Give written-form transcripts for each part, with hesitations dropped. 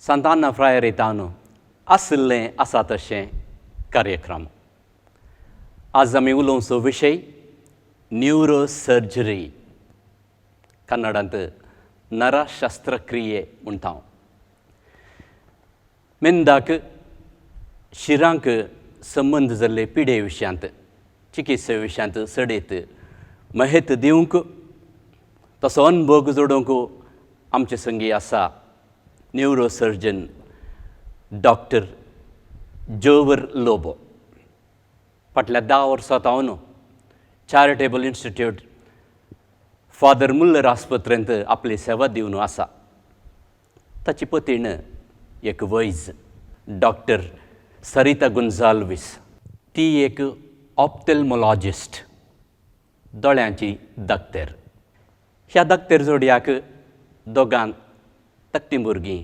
सांताना फ्रायरेतान आसलें आसा तशें कार्यक्रम. आज आमी उलोवचो विशय न्यूरो सर्जरी, कन्नडांत नरशस्त्रक्रिये म्हणटा. मेंदाक शिरांक संबंद जाल्ले पिडे विशयांत चिकित्से विशयांत सडेत माहिती दिवंक तसो अनुभव जोडूंक आमचे संगी आसा न्यूरो सर्जन डॉक्टर जोवर लोबो. फाटल्या 10 वर्सां हांव चॅरिटेबल इन्स्टिट्यूट फादर मुल्लर आस्पत्रेंत आपली सेवा दिवन आसा. ताची पतीण एक वैज डॉक्टर सरिता गुंजाल्वीस. ती एक ऑप्थेल्मोलॉजिस्ट, दोळ्यांची दोतोर. ह्या दोतोर जोडयाक दोगांक धाकटीं भुरगीं,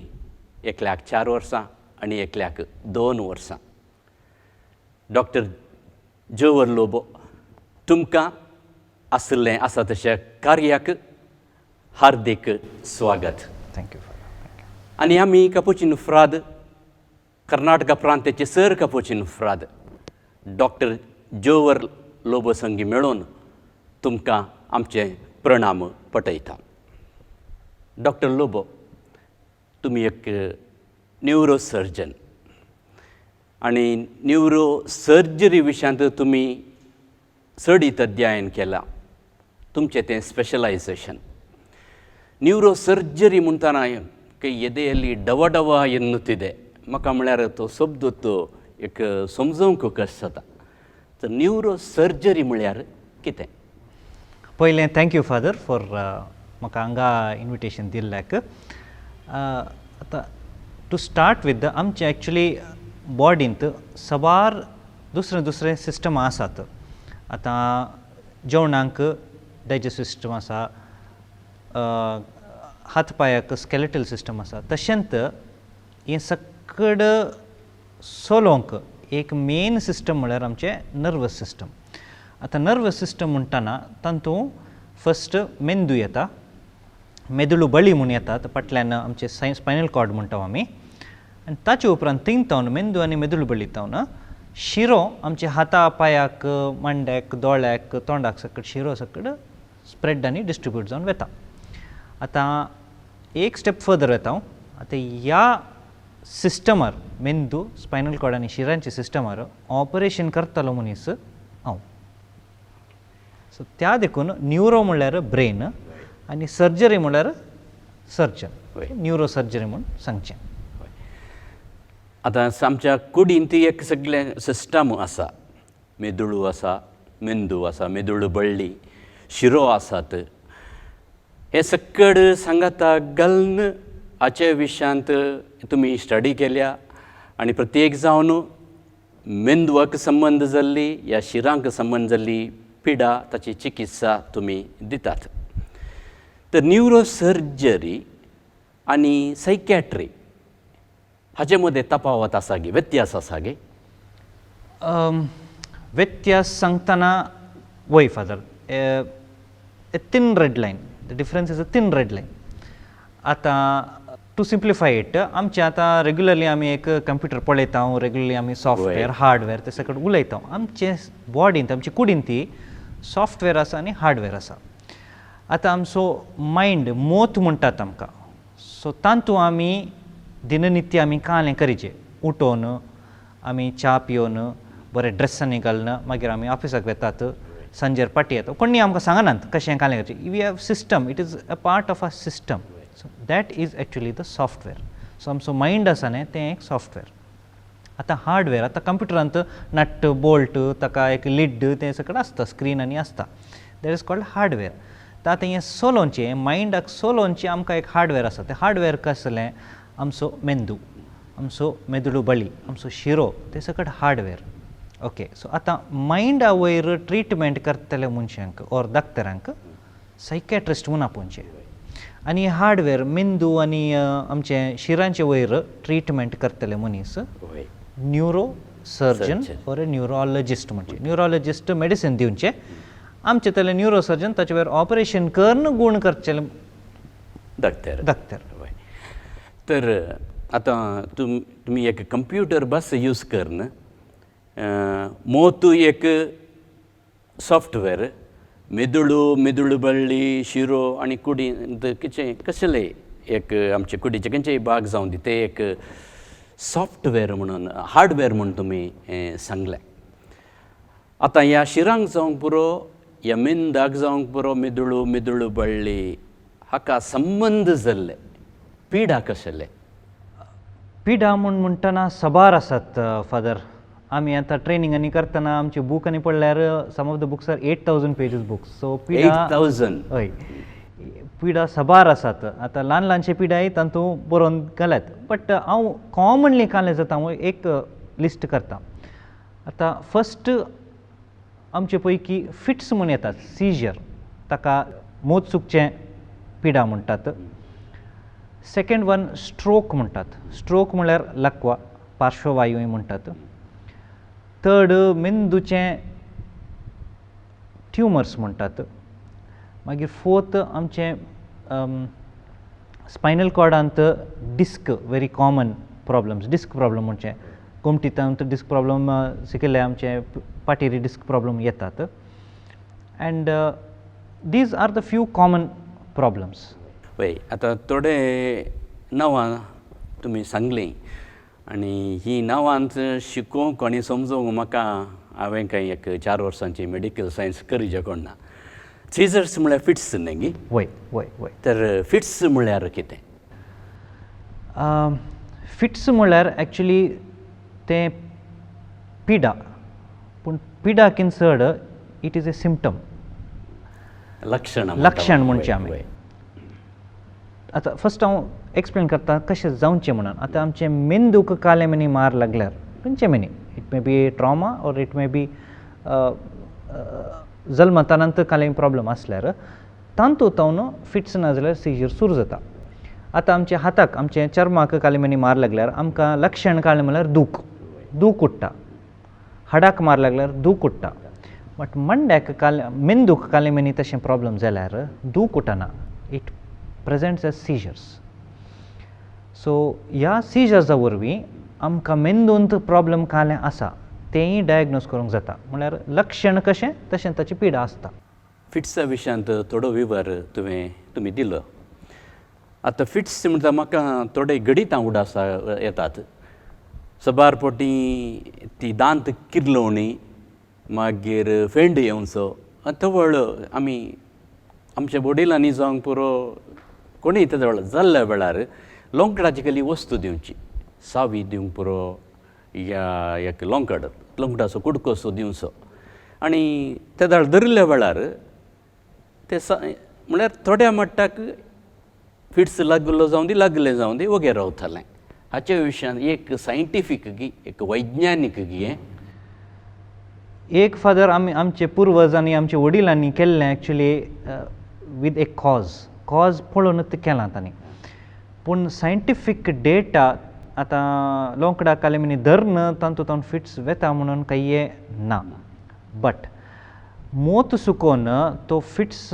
एकल्याक 4 वर्सां आनी एकल्याक 2 वर्सां. डॉक्टर जोवर लोबो, तुमकां आसलें आसा तशें कार्याक हार्दिक स्वागत. थँक्यू. आनी आमी कापुचीन फ्राद, कर्नाटका प्रांताचे सर कापुचीन फ्राद डॉक्टर जोवर लोबो संगी मेळून तुमकां आमचे प्रणाम पटयता. डॉक्टर लोबो, तुमी एक न्यूरो सर्जन आनी न्यूरो सर्जरी विशयांत तुमी चडीत अध्ययन केलां. तुमचें तें स्पेशलायझेशन. न्यूरो सर्जरी म्हणटना ಎದೆಯಲ್ಲಿ ಡವ ಡವ ಎನ್ನುತ್ತಿದೆ. म्हाका म्हळ्यार तो शब्द तो एक समजूंक कशें जाता. तर न्यूरो सर्जरी म्हळ्यार कितें? पयलें थँक्यू फादर फॉर म्हाका हांगा इन्विटेशन दिल्ल्याक. आतां टू स्टार्ट वीथ आमचे एक्चुली बॉडींत सबार दुसरे दुसरे सिस्टम आसात. आतां जेवणाक डायजेस्टिव सिस्टम आसा, हात पांयाक स्केलेटल सिस्टम आसा. तशेंच हें सकड चलोवंक एक मेन सिस्टम म्हळ्यार आमचें नर्वस सिस्टम. आतां नर्वस सिस्टम म्हणटना तातूंत फस्ट मेंदू येता, मेदुळू बळी म्हूण येता, फाटल्यान आमचे स्पायनल कॉर्ड म्हणटा आमी. आनी ताचे उपरांत थिंगावन मेंदू आनी मेदुळू बळी तावन शिरो आमचे हाता पांयाक, मांड्याक, दोळ्याक, तोंडाक सकट शिरो सकट स्प्रेड आनी डिस्ट्रिब्यूट जावन वता. आतां एक स्टेप फर्दर वता. आतां ह्या सिस्टमार मेंदू, स्पायनल कॉर्ड आनी शिरांच्या सिस्टमार ऑपरेशन करतलो मनीस हांव. सो त्या देखून न्यूरो म्हणल्यार ब्रेन आनी सर्जरी म्हणल्यार सर्जन. न्यूरो सर्जरी म्हूण सांगचें. आतां आमच्या कुडींत एक सगळें सिस्टम आसा. मेदुळू आसा, मेंदू आसा, मेदुळू बळ्ळी, शिरो आसात. हे सकड सांगाता घालून हाचे विशयांत तुमी स्टडी केल्या आनी प्रत्येक जावन मेंदवाक संबंद जाल्ली या शिरांक संबंद जाल्ली पिडा ताची चिकित्सा तुमी दितात. तर न्यूरो सर्जरी आनी सायकॅट्री हाचे मदें तफावत आसा गे, व्यत्यास आसा गे? व्यत्यास सांगतना वय फादर, a thin red line. The difference is a thin red line. आतां टू सिम्प्लिफाय इट, आमचे आतां रेग्युलरली आमी एक कंप्युटर पळयता, रेग्युलरली आमी सॉफ्टवेअर, हार्डवेअर ते सकट उलयता. आमचे बॉडींत, आमचे कुडींत सॉफ्टवेअर आसा आनी हार्डवेअर आसा. आतां आमचो मायंड, मोत म्हणटात आमकां. सो तातूंत आमी दिननित्य आमी कालें करीचें. उठोवन आमी च्या पिवन बरें ड्रेसांनी घालून मागीर आमी ऑफिसाक वेतात, सांजेर पाटी येता. कोणी आमकां सांगनात कशें कालें करचें. We have system, it is a part of a system. So that is actually the software. So आमचो मायंड आसा न्हय तें एक सॉफ्टवेअर. आतां हार्डवेअर, आतां कंप्युटरांत नट बोल्ट, ताका एक लिड तें सकट आसता, स्क्रीन आनी आसता. That is called hardware. तर आतां हें चलोवचें, मायंडाक चलोवचें आमकां एक हार्डवेअर आसा. तें हार्डवेअर कसलें? आमचो मेंदू, आमचो मेदुळू बळी, आमचो शिरो, तें सकट हार्डवेअर. ओके. सो आतां मायंडा वयर ट्रिटमेंट करतले मनशांक ऑर दोतोरांक सायकॅट्रिस्ट म्हणून आपोवचें. आनी हार्डवेअर मेंदू आनी आमचे शिरांचे वयर ट्रिटमेंट करतले मनीस neuro surgeon or A neurologist म्हणचे. न्यूरोलॉजिस्ट मेडिसीन दिवचें. आमचे तले न्यूरो सर्जन ताचे वयर ऑपरेशन करून गुण करचे दोतोर. तर आतां तुमी एक कंप्युटर बस यूज कर न्हय मोतू एक सॉफ्टवेअर मेदुळू बळ्ळी शिरो आनी कुडी कसले एक आमचे कुडीचे खंयचेय भाग जावं दी ते एक सॉफ्टवेअर म्हणून हार्डवेअर म्हणून तुमी सांगलें. आतां ह्या शिरांक जावंक पुरो ह्या मेंदाक जावंक पुरो मेदुळू बळ्ळी हाका संबंद जाल्ले पिडा कसले? पिडा म्हणटना सबार आसात फादर. आमी आतां ट्रेनिंगांनी करतना आमचे बूक आनी पळयल्यार some of the books are 8,000 pages books. So पिडा 8,000 हय पिडा सबार आसात. आतां ल्हानशे पिडाय तातूंत बरोवन घाल्यात. बट हांव कॉमनली कालें जाता हांव एक लिस्ट करता. आतां फस्ट आमचे पैकी फिट्स म्हूण येतात सिजर ताका मोतचुकचें पिडा म्हणटात. सेकंड वन स्ट्रोक म्हणटात. स्ट्रोक म्हळ्यार लकवा पार्श्ववायूय म्हणटात. थर्ड मेंदूचें ट्युमर्स म्हणटात. मागीर फोर्थ आमचें स्पायनल कॉर्डांत disc very common problems disc problem म्हणचे कोमटींत डिस्क प्रॉब्लम शिकिल्ले आमचे पाटेरी डिस्क प्रॉब्लम येतात. And these are the few common problems. पळय आतां थोडे नांवां तुमी सांगलीं आनी हीं नांवांच शिकोवंक आनी समजोवंक म्हाका हांवें कांय एक 4 वर्सांची मेडिकल सायन्स करिजे कोण ना. सिजर्स म्हळ्यार फिट्स न्ही गी? वय वय वय. तर फिट्स म्हळ्यार कितें? फिट्स म्हळ्यार एक्चुली तें पिडा पूण पिडाकीन चड इट इज ए सिम्पटम लक्षण म्हणचें आमी. आतां फस्ट हांव एक्सप्लेन करता कशें जावचें म्हणून. आतां आमचे मेंदूक काले मनी मार लागल्यार खंयचे मनी it may be trauma or it may be जल्मतानंत काले प्रॉब्लम आसल्यार तातूंत फिट्स ना जाल्यार सिजर सुरू जाता. आतां आमच्या हाताक आमचे चर्माक काले मनी मार लागल्यार आमकां लक्षण काळें म्हळ्यार दूख उठटा. हाडाक मार लागल्यार दूख उठटा. बट मंड्याक मेंदूक काले मनी तशें प्रॉब्लम जाल्यार दूख उठना. It presents as seizures. So ह्या सिजर्सा वरवीं आमकां मेंदूंत प्रॉब्लम कालें आसा तेंय डायग्नोज करूंक जाता. म्हळ्यार लक्षण कशें तशें ताची पिडा आसता. फिट्सा विशयांत थोडो विवर तुमी दिलो. आतां फिट्स म्हणटा म्हाका थोडे गणितां उडासा येतात. सबार पोटी ती दांत किरलोवणी मागीर फेंड येवचो थवळ आमी आमच्या वडिलांनी जावंक पुरो कोणीय तेजो जाल्ल्या वेळार लोंकडाची केली वस्तू दिवची. सावी दिवंक पुरो या एक लोंकडाचो कुडकोसो दिवचो आनी तेदाळ धरिल्ल्या वेळार ते म्हळ्यार थोड्या मट्टाक फिट्स लागले जावं दी वगेर रावतालें. हाचे विशयान एक सायंटिफीक गी एक वैज्ञानीक गी एक फादर आमचे पुर्वज आनी आमच्या वडिलांनी केल्लें एक्चुली वीथ ए कॉज पळोवनूच केलां तांणी. पूण सायंटिफीक डेटा आतां लोंकडाक काले मनी धरन तातूंत फिट्स वेता म्हणून काही ना. बट मोत सुकोवन तो फिट्स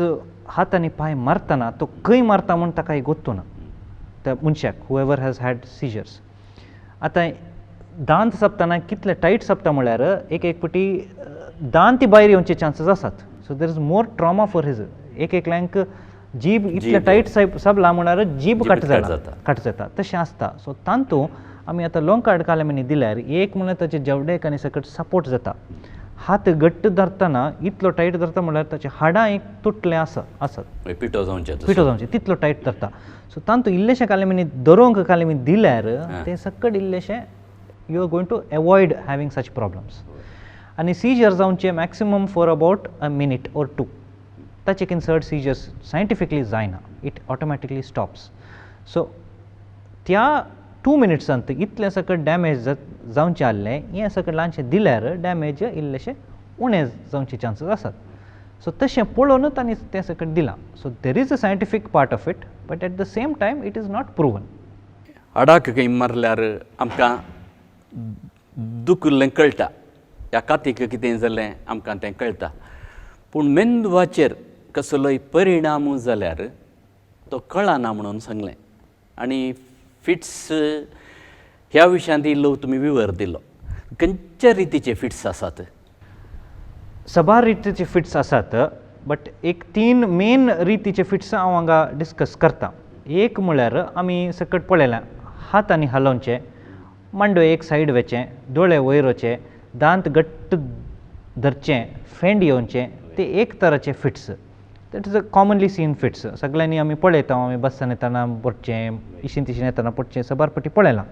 हात आनी पांय मारतना तो खंय मारता म्हूण ताका गोत्तू ना त्या मनशाक हुएवर हॅज हॅड सिजर्स. आतां दांत सपतना कितले टायट सपता म्हळ्यार एक पाटी दांत भायर येवचे चान्सीस आसात. So there is more trauma for his. एकल्यांक जीब इतले टायट सबला म्हळ्यार जीब कट जाता तशें आसता. सो तातूंत आमी आतां लोंकाड काले मनी दिल्यार एक म्हळ्यार ताचे जेवडेक आनी सकट सपोर्ट जाता. हात घट्ट धरतना इतलो टायट धरता म्हळ्यार ताचे हाडां एक तुटले आसत पिठो जावचे तितलो टायट धरता. सो तातूंत इल्लेशे काले मनी धरोवंक काले मनी दिल्यार ते सकट इल्लेशे you are going to avoid having such problems. आनी सिजर जावचे maximum for about a minute or 2. ताचे किन चड सिजर्स सायंटिफिकली जायना. It automatically stops. सो त्या 2 मिनिट्सांत इतलें सकट डॅमेज जावचें आहलें हें सकट ल्हानशें दिल्यार डॅमेज इल्लेशें उणें जावचे चान्सीस आसात. सो तशें पळोवन तांणी तें सकट दिलां. So there is a scientific part of it but at the same time it is not proven. हाडाक खंय मारल्यार आमकां दुखुल्लें कळटा. ह्या कातीक कितें जालें आमकां तें कळटा. पूण मेंदवाचेर कसलोय परिणाम जाल्यार तो कळना म्हणून सांगलें. आनी फिट्स ह्या विशयांत इल्लो तुमी विवर दिलो खंयच्या रितीचे फिट्स आसात सबार रितीचे फिट्स आसात बट एक 3 मेन रितीचे फिट्स हांव हांगा डिस्कस करता. एक म्हळ्यार आमी सकट पळयलां हात आनी हलोवचे, मांडो एक सायड वेचे, दोळे वयर वचे, दांत घट्ट धरचे, फेंड येवचे, ते एक तराचे fits. That is a commonly seen fits. सगळ्यांनी आमी पळयता, आमी बसान येताना पडचें, इशीन तिशीन येताना पडचें, सबारपटी पळयलां.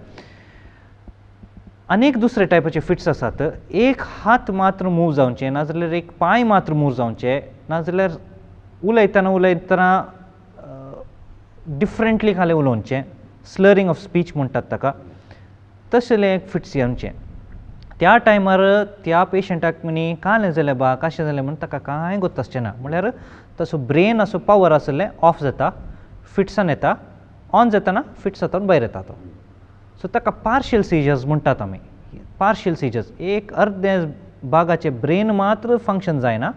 अनेक दुसरे टायपाचे फिट्स आसात. एक हात मात्र मूव जावचे, नाजाल्यार एक पांय मात्र मूव जावचे, नाजाल्यार उलयतना डिफरंटली खाली उलोवचें, स्लरिंग ऑफ स्पीच म्हणटात ताका, तसलें एक फिट्स येवचें. त्या टायमार त्या पेशंटाक न्ही कालें जालें बा कशें जालें म्हणून ताका कांय गोत्त आसचें ना. म्हळ्यार तसो ब्रेन असो पावर आसलें ऑफ जाता, फिट्सान येता, ऑन जातना फिट्स जाता भायर येता तो. सो ताका पार्शियल सिजर्स म्हणटात आमी. पार्शियल सिजर्स एक अर्दे भागाचे ब्रेन मात्र फंक्शन जायना,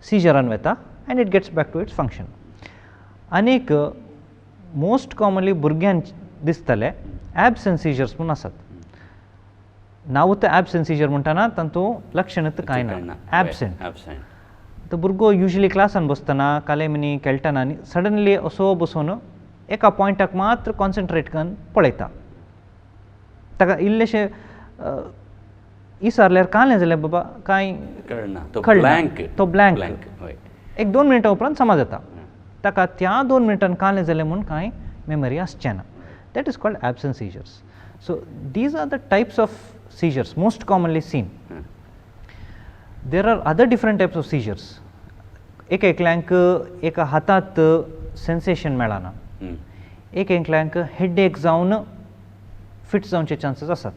सिजरान वता and it gets back to its function. आनीक मोस्ट कॉमनली भुरग्यांक दिसतले ॲब्संट सिजर्स म्हणून आसात. नांव तर ॲब्संट सिजर म्हणटाना तातूंत लक्षण कांय ना, ॲब्संट. तो भुरगो युजली क्लासान बसतना काले मिनी खेळटना आनी सडनली असो बसून एका पॉयंटाक मात्र कॉन्सन्ट्रेट करून पळयता. ताका इल्लेशें इसारल्यार कालें जालें बाबा कांय कळना, तो ब्लँक. एक 2 मिनटां उपरांत समज येता ताका त्या 2 मिनटान कालें जालें म्हूण कांय मेमरी आसचें ना. That is called absent seizures. So these are the types of seizures most commonly seen. There are other different types of seizures. एकल्यांक एका हातात सेन्सेशन मेळना, एकल्यांक हेडेक जावन फिट्स जावचे चान्सेस आसात.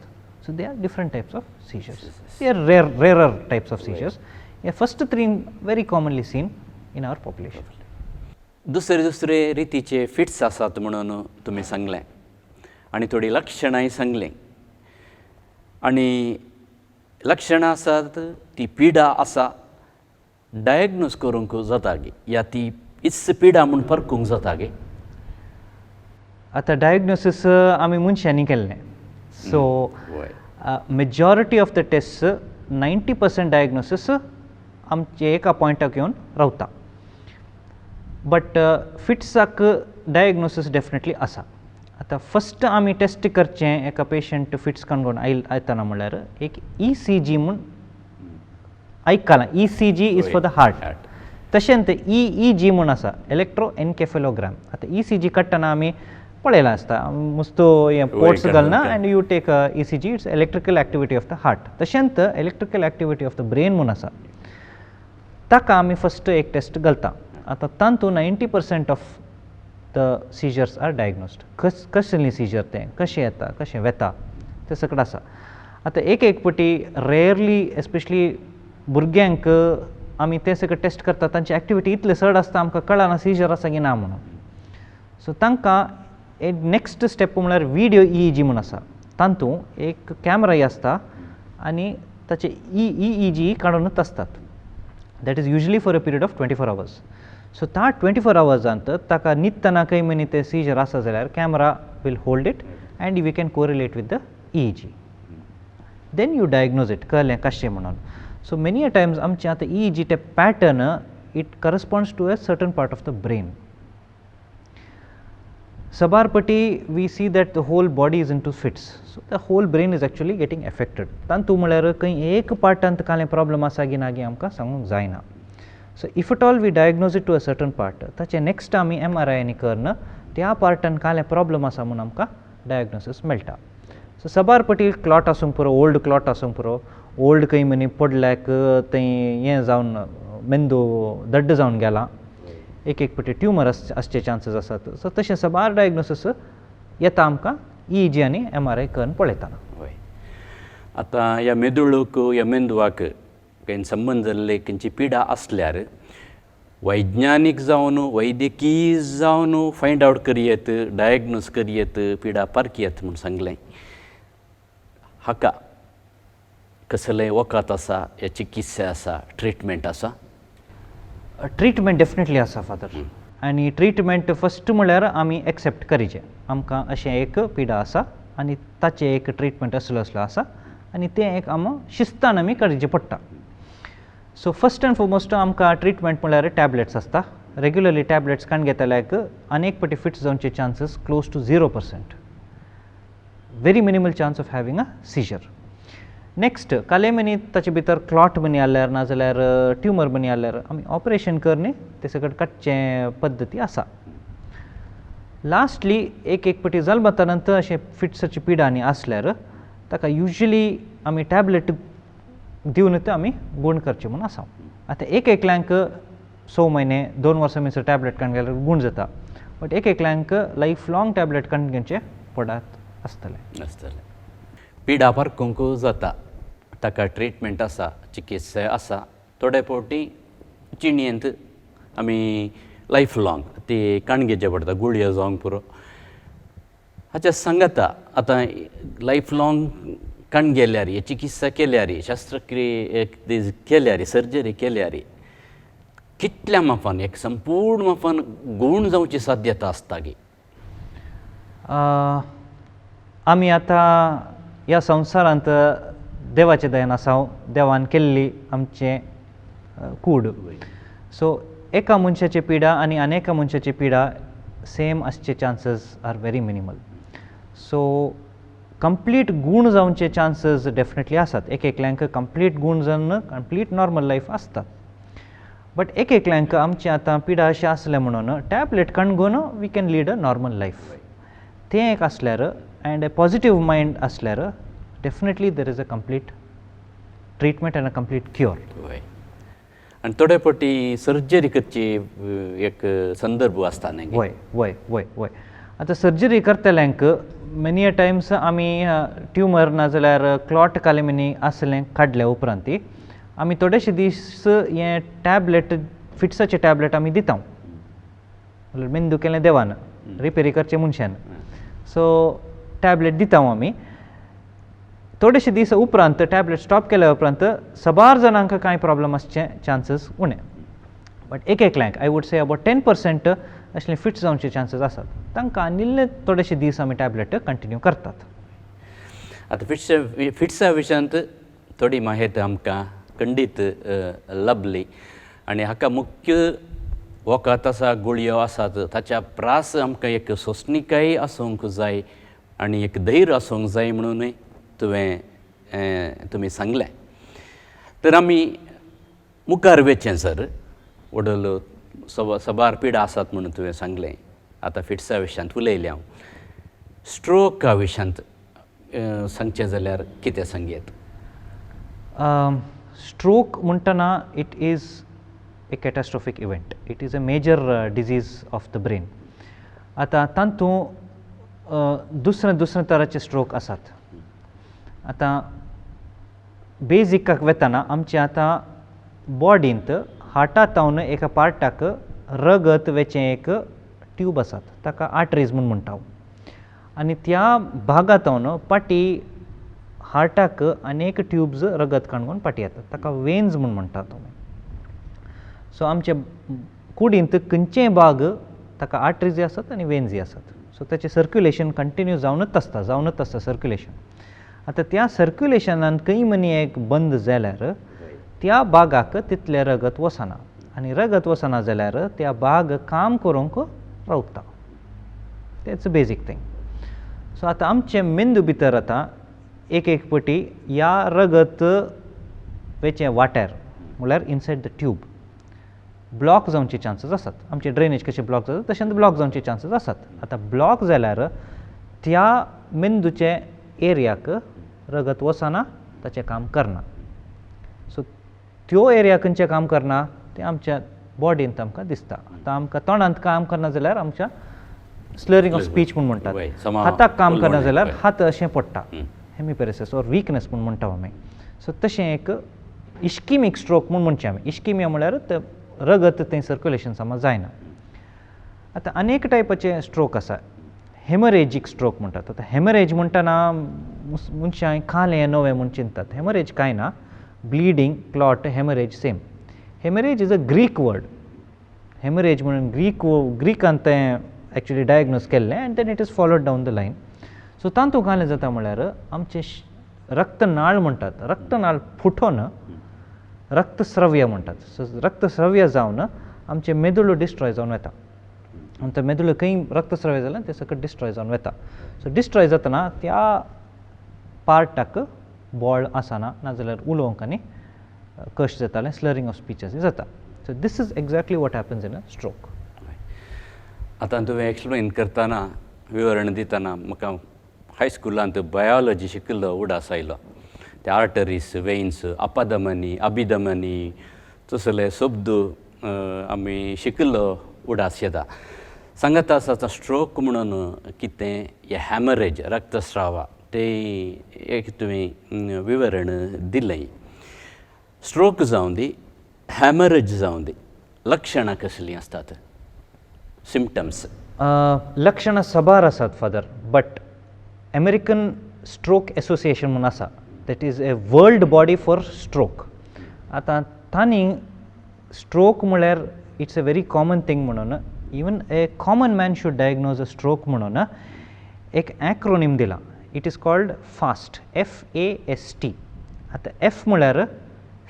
So they are different types of seizures. They are rarer types of seizures. हे first 3 very commonly seen in our population. दुसरे रितीचे फिट्स आसात म्हणून तुमी सांगलें आनी थोडी लक्षणांय सांगलीं. आनी लक्षणां आसात ती पिडा आसा डायग्नोज करूंक जाता गे या ती इस पिडा म्हूण परखूंक जाता गे. आतां डायग्नोसीस आमी मनशांनी केल्लें. So majority of the test 90% diagnosis आमचे एका पॉयंटाक येवन रावता. बट फिट्साक डायग्नोसीस डेफिनेटली आसा. आतां फस्ट आमी टेस्ट करचें एका पेशंट फिट्स काणकोण आयतना म्हळ्यार एक ECG म्हूण आयकलां. ECG is for the heart. तशेंच EEG म्हूण आसा, इलेक्ट्रो एन्केफेलोग्राम. आतां ECG काडटना आमी पळयलां आसता मस्तो हें पोर्ट्स घालना and you take ECG. It's electrical activity of the heart. तशेंच electrical activity of the brain म्हूण आसा, ताका आमी फस्ट एक टेस्ट घालता. आतां तातूंत 90% of the seizures are diagnosed. कसलीं सीजर तें कशें येता, कशें वेता तें सगळें आसा. आतां एक पटी रेअरली एस्पेशली भुरग्यांक आमी तें सगळें टेस्ट करता, तांची एक्टिविटी इतले चड आसता आमकां कळना सीजर आसा की ना म्हणून. सो तांकां एक नेक्स्ट स्टेप म्हळ्यार व्हिडिओ EEG म्हूण आसा. तातूंत एक कॅमेराय आसता आनी ताचे EEG काडूनच आसतात. That is usually for a period of 24 hours. So त्या 24 hours ताका न्हिदतना खंय मनी ते सीजर आसा जाल्यार camera will hold it and we can correlate with the EEG. Then you diagnose it, कळलें कशें म्हणून. सो मेनी अ टायम्स आमचें आतां EEG ते pattern it corresponds to a certain part of the brain. सबारपटी we see that the whole body is in to fits. So the whole brain is actually getting affected. तातूंत म्हळ्यार खंय एक पार्टांत कांय problem आसा की ना की आमकां सांगूंक जायना. So if at all we diagnose it to a certain part, ताचे नेक्स्ट आमी MRI करून त्या पार्टान कांय प्रॉब्लम आसा म्हणून आमकां डायग्नोसीस मेळटा. सो सबारपटी क्लॉट आसूंक पुरो, ओल्ड क्लॉट आसूंक पुरो, ओल्ड खंय मनी पडल्याक थंय हें जावन मेंदू दड्ड जावन गेला, एक पटी ट्युमर आसचे चान्सेस आसात. सो तशें सबार डायग्नोसीस येता आमकां EEG आनी MRI करून पळयतना. आतां ह्या मेदुळूक ह्या मेंदवाक खंय संबंद जाल्ले खंयची पिडा आसल्यार वैज्ञानीक जावन वैद्यकीय जावन फायंड आवट करयेत, डायग्नोज करयेत, पिडा पारकियेत म्हूण सांगलें. हाका कसलें वखद आसा, या चिकित्सा आसा, ट्रिटमेंट आसा? ट्रिटमेंट डेफिनेटली आसा फादर. आनी ट्रिटमेंट फस्ट म्हळ्यार आमी एक्सेप्ट करचें आमकां अशें एक पिडा आसा आनी ताचें एक ट्रिटमेंट असलो आसा आनी तें एक शिस्तान आमी करचें पडटा. सो फर्स्ट एंड फॉरमोस्ट आमकां ट्रिटमेंट म्हळ्यार टॅबलेट्स आसता. रेग्युलरली टॅबलेट्स काण घेतल्याक अनेक पाटी फिट्स जावचे chances close to 0%. Very minimal chance of having a seizure. Next काले मनी ताचे भितर क्लॉट बनी जाल्यार नाजाल्यार ट्युमर बनी जाल्यार आमी ऑपरेशन करनी ते सकट काडचे पद्दती आसा. लास्टली एक पाटी जल्माता नंतर अशें फिट्साची पिडा आनी आसल्यार ताका युजली आमी टॅबलेट दिवन ते आमी गूण करचे म्हूण आसा. आतां एकल्यांक 6 म्हयने 2 वर्सां भितर टॅबलेट काण गेल्यार गूण जाता, बट एकल्यांक लायफ लाँग टॅबलेट काण घेवचे पडत आसतले. पिडा पारकूंक जाता, ताका ट्रिटमेंट आसा, चिकित्सा आसा. थोडे फावटी चिणयेंत आमी लायफ लाँग ती काण घेवचे पडटा, गुळयो जावंक पुरो. हाच्या सांगाता आतां लायफ लाँग काण गेल्यार चिकित्सा केल्यार शस्त्रक्रिये केल्यार सर्जरी केल्यार कितल्या मापान एक संपूर्ण मापान गूण जावची साध्यता आसता गी? आमी आतां ह्या संवसारांत देवाचे दयेन आसा, देवान केल्ली आमचें कूड. सो एका मनशाची पिडा आनी आनेका मनशाची पिडा सेम आसचे chances are very minimal. So complete गूण जावचे चान्सीस डेफिनेटली आसात. एकल्यांक कंप्लीट गूण जावन कंप्लीट नॉर्मल लायफ आसता. बट एकल्यांक आमची आतां पिडा अशें आसलें म्हणून टॅबलेट काणगून we can lead a normal life. तें एक आसल्यार एंड ए पॉजिटीव मायंड आसल्यार definitely there is a complete treatment and a complete cure. आनी थोडे फावटी सर्जरी करची एक संदर्भ आसता न्ही? वय वय वय वय आतां सर्जरी करतल्यांक मेनी अ टायम्स आमी ट्युमर नाजाल्यार क्लॉट काले मनी आसलें काडल्या उपरांत आमी थोडेशे दीस हें टॅबलेट फिट्साचें टॅबलेट आमी दिता. मेंदू केलें देवान, रिपेरी करचें मनशान. सो टॅबलेट दिता आमी. थोडेशे दीस उपरांत टॅबलेट स्टॉप केल्या उपरांत सबार जाणांक कांय प्रॉब्लम आसचे चान्सीस उणे. बट एकल्यांक आय वूड से अबावट 10% असले फिट्स जावचे चान्सीस आसात. तांकां आनिल्ले थोडेशे दीस आमी टॅबलेट कंटिन्यू करतात. आतां फिट्सा विशयांत थोडी माहिती आमकां खंडीत लभली आनी हाका मुख्य वखद आसा, गुळयो आसात, ताच्या प्रास आमकां एक सोंसणीकाय आसूंक जाय आनी एक धैर्य आसूंक जाय म्हणून तुमी सांगलें. तर आमी मुखार वेचें सर. वडलो सबार पिडा आसात म्हणून तुवें सांगलें. आतां फिट्सा विशयांत उलयलें हांव. स्ट्रोका विशयांत सांगचें जाल्यार कितें सांगयेत? स्ट्रोक म्हणटना it is a catastrophic event. It is a major disease of the brain. आतां तातूंत दुसरे तराचे स्ट्रोक आसात. आतां बेजिकाक वेताना आमचे आतां बॉडींत हार्टांतावन एका पार्टाक रगत वेचें एक ट्यूब आसात, ताका आर्टरीज म्हूण म्हणटा. आनी त्या भागांतावन पाटी हार्टाक अनेक ट्यूब्स रगत काणगून पाटी येतात, ताका वेन्स म्हूण म्हणटा तुमी. सो आमचे कुडींत खंयचेय भाग ताका आर्टरीज आसात आनी वेन्स आसात. सो ताचें सर्क्युलेशन कंटिन्यू जावनूच आसता सर्क्युलेशन. आतां त्या सर्क्युलेशनान खंय मनी एक बंद जाल्यार त्या भागाक तितलें रगत वचना आनी रगत वचना जाल्यार त्या भाग काम करूंक रावता. तेच बेजीक थिंग. सो आतां आमचे मेंदू भितर आतां एक पटी ह्या रगत वेचें वाट्यार म्हळ्यार इनसायड द ट्यूब ब्लॉक जावचे चान्सीस आसात. आमचे ड्रेनेज कशें ब्लॉक जाता तशेंच ब्लॉक जावचे चान्सीस आसात. आतां ब्लॉक जाल्यार त्या मेंदूचे एरियाक रगत वचना, ताचें काम करना. सो त्यो एरिया खंयचें काम करना तें आमच्या बॉडींत आमकां दिसता. आतां आमकां तोंडांत काम करना जाल्यार आमच्या स्लरिंग ऑफ स्पीच म्हूण म्हणटात. हाताक काम करना जाल्यार हात अशें पडटा, हेमिपेरेसिस ऑर वीकनेस म्हूण म्हणटा आमी. सो तशें एक इश्किमीक स्ट्रोक म्हूण म्हणचे आमी. इश्किमिया म्हळ्यार रगत थंय सर्क्युलेशन समज जायना. आतां अनेक टायपाचे स्ट्रोक आसा. हेमरेजीक स्ट्रोक म्हणटात. आतां हेमरेज म्हणटना मनशां खालें नवें म्हूण चिंततात. हेमरेज कांय ना. Bleeding, clot, haemorrhage same. Haemorrhage is a Greek word. Haemorrhage म्हणून ग्रीकांत तें एक्चुली डायग्नोज केल्लें and then it is followed down the line. So तांतूं घालें जाता म्हळ्यार आमचे रक्तनाळ म्हणटात रक्तनाळ फुटोन रक्तस्रव्य म्हणटात. सो रक्तस्रव्य जावन आमचे मेदुळो डिस्ट्रॉय जावन वता आनी तो मेदुळो खंय रक्तस्रव्य जाल्यार ते सकट डिस्ट्रॉय जावन वता. सो डिस्ट्रॉय जातना त्या पार्टाक बोळ आसना नाजाल्यार उलोवंक आनी कश्ट जातालें स्लरिंग ऑफ स्पीच जाता. So this is exactly what happens in a stroke. आतां तुवें एक्सप्लेन करतना विवरण दितना म्हाका हायस्कुलांत बायोलॉजी शिकलो उडास आयलो. ते आर्टरीज वेन्स अपधमनी अभिधमनी तसले शब्द आमी शिकलो उडास येता. सांगता आसा स्ट्रोक म्हणून कितें हे हॅमरेज रक्तस्राव ते एक तुवें विवरण दिलें. स्ट्रोक जावं दी हॅमरेज जावं दी लक्षणां कसलीं आसतात सिम्पटम्स? लक्षणां सबार आसात father, but American stroke association म्हणून आसा, that is a world body for stroke. आतां तांणी स्ट्रोक म्हळ्यार it's a very common thing म्हणून even a common man should diagnose a stroke म्हणून एक ॲक्रोनीम दिला. It is called fast, FAST. आतां एफ म्हळ्यार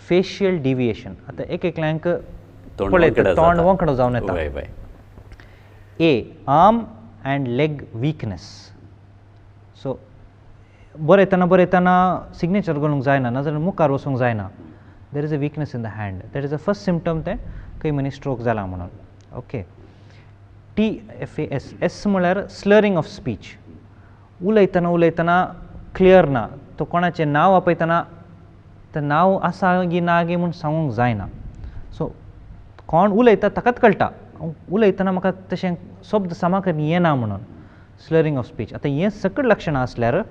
फेशियल डिविएशन. आतां एकल्यांक पळयता तोंड वंकडो जावन येता. A arm and leg weakness. So बरयतना सिग्नेचर घालूंक जायना नाजाल्यार मुखार वचूंक जायना. देर is a weakness in the hand. That is the first symptom ते खंय मनीस स्ट्रोक जाला म्हणून. ओके. TFAS. एस म्हळ्यार स्लरिंग ऑफ स्पीच. उलयतना क्लियर ना, तो कोणाचें नांव आपयतना तें नांव आसा गी ना गी म्हूण सांगूंक जायना. सो कोण उलयता ताकाच कळटा उलयतना म्हाका तशें शब्द सामाक येना म्हणून. Slurring of speech. आतां हें सकट लक्षणां आसल्यार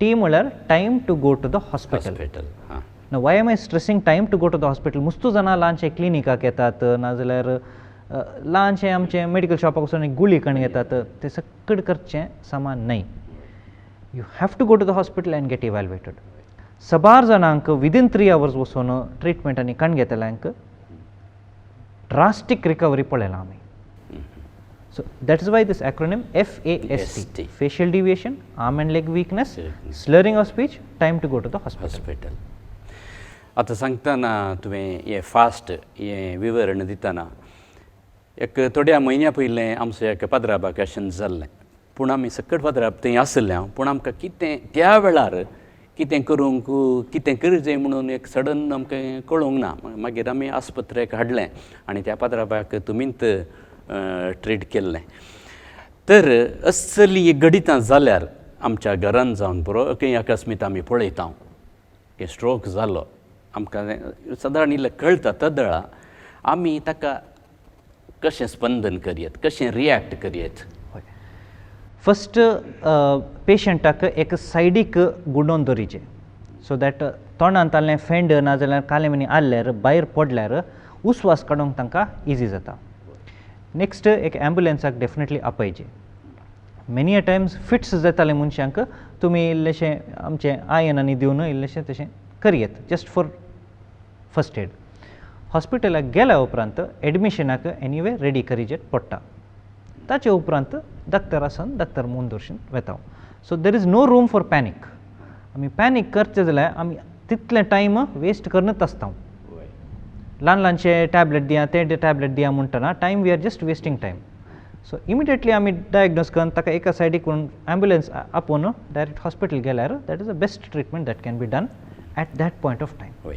T म्हळ्यार time to go to the hospital. Now why am I stressing time to go to the hospital? मुस्तू जाणां ल्हानशे क्लिनिकाक येतात नाजाल्यार ल्हानशे आमचे मेडिकल शॉपाक वचून एक गुळी कण घेतात. ते सकट करचें सामान न्हय. You have to go to the hospital and get evaluated. सबार जाणांक विदीन 3 hours वचून ट्रिटमेंट आनी कण घेतल्यांक ड्रास्टीक रिकवरी पळयलां आमी. So that is why this acronym FAST, facial deviation, arm and leg weakness, slurring of speech, time to go to the hospital. आतां सांगतना तुवें हें फास्ट हें विवरण दितना एक थोड्या म्हयन्या पयलें आमचो एक पदराभाकशन जाल्लें. पूण आमी सकट पदराब थंय आसले हांव. पूण आमकां कितें त्या वेळार कितें करूंक कितें करचें म्हणून एक सडन आमकां कळूंक ना. मागीर आमी आस्पत्रेक हाडलें आनी त्या पदराबाक तुमींत ट्रीट केल्लें. तर असली घडितां जाल्यार आमच्या घरान जावन बरो खंय अकस्मीत आमी पळयता की स्ट्रोक जालो. आमकां सादारण इल्लें कळटा तदळा आमी ताका कशें स्पंदन करयत, कशें रियॅक्ट करयत? फस्ट पेशंटाक एक सायडीक गुडोवन दवरिचें सो दॅट तोंडांतालें फेंड नाजाल्यार काले मनी आल्ल्यार भायर पडल्यार उस्वास काडूंक तांकां इजी जाता. नेक्स्ट एक एम्बुलन्साक डेफिनेटली आपयचें. मेनी अ टायम्स फिट्स जाताले मनशांक तुमी इल्लेशें आमचें आयन आनी दिवन इल्लेशें तशें करयत जस्ट फॉर फर्स्ट एड. हॉस्पिटलाक गेल्या उपरांत एडमिशनाक एनीवे रेडी करचें पडटा. ताचे उपरांत दाक्तर आसन दाक्तर मून दर्शन वेता. So there is no room for panic. आमी पॅनीक करचें जाल्यार आमी तितलें टायम वेस्ट करनच आसता. ल्हानशे टॅबलेट दिया ते टॅबलेट दिया म्हणटना time we are just wasting time. So immediately आमी डायग्नोज करून ताका एका सायडीक करून एम्बुलन्स आपोवन डायरेक्ट हॉस्पिटल गेल्यार that is the best treatment that can be done at that point of time. हय.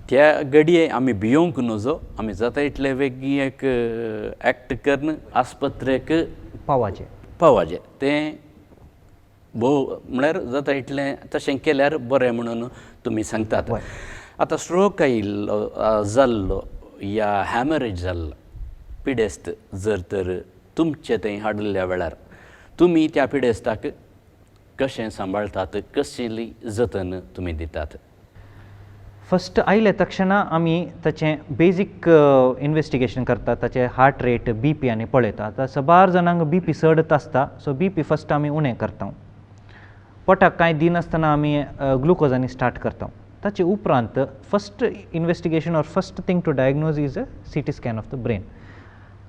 त्या घडये आमी भियोंक नजो. आमी जाता इतले वेगी एक एक्ट करून आस्पत्रेक पावाचें. तें भोव म्हळ्यार जाता इतलें तशें केल्यार बरें म्हणून तुमी सांगतात. आतां स्ट्रोक आयिल्लो जाल्लो या हॅमरेज जाल्लो पिडेस्त जर तर तुमचे थंय हाडल्या वेळार तुमी त्या पिडेस्ताक कशें सांबाळटात, कसली जतन तुमी दितात? फस्ट आयले तक्षण आमी ताचें बेजीक इन्वेस्टिगेशन करतात. ताचें हार्ट रेट BP आनी पळयता. आतां सबार जाणांक BP चडत आसता सो BP फस्ट आमी उणें करता. पोटाक कांय दिनासतना आमी ग्लुकोज आनी स्टार्ट करता. ताचे उपरांत first investigation or first thing to diagnose is a CT scan of the brain.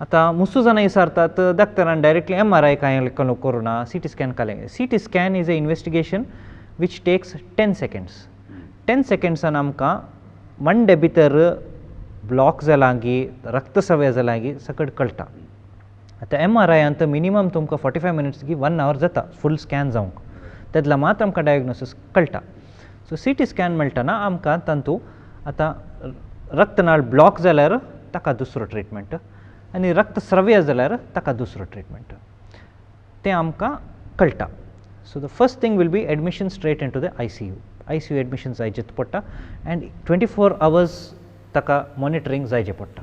आता मुसू जाणां विचारतात डॉक्टरान डायरेक्टली MRI काय करू ना CT स्कॅन काले CT scan is a investigation which takes 10 seconds 10 सेकंड्सान आमकां मंडे भितर ब्लॉक जालांगी रक्तसवय जालांगी सकट कळटा आता MRI तर मिनिमम तुमकां 45 मिनिट्स की 1 hour जाता फूल स्कॅन जावंक तेदला मात आमकां डायग्नोसीस कळटा सो CT स्कॅन मेळटना आमकां तांतू आतां रक्तनाळ ब्लॉक जाल्यार ताका दुसरो ट्रिटमेंट आनी रक्तस्रव्य जाल्यार ताका दुसरो ट्रिटमेंट तें आमकां कळटा so the first thing will be admission straight into the ICU admission जायचें पडटा एंड 24 hours ताका मॉनिटरींग जायचें पडटा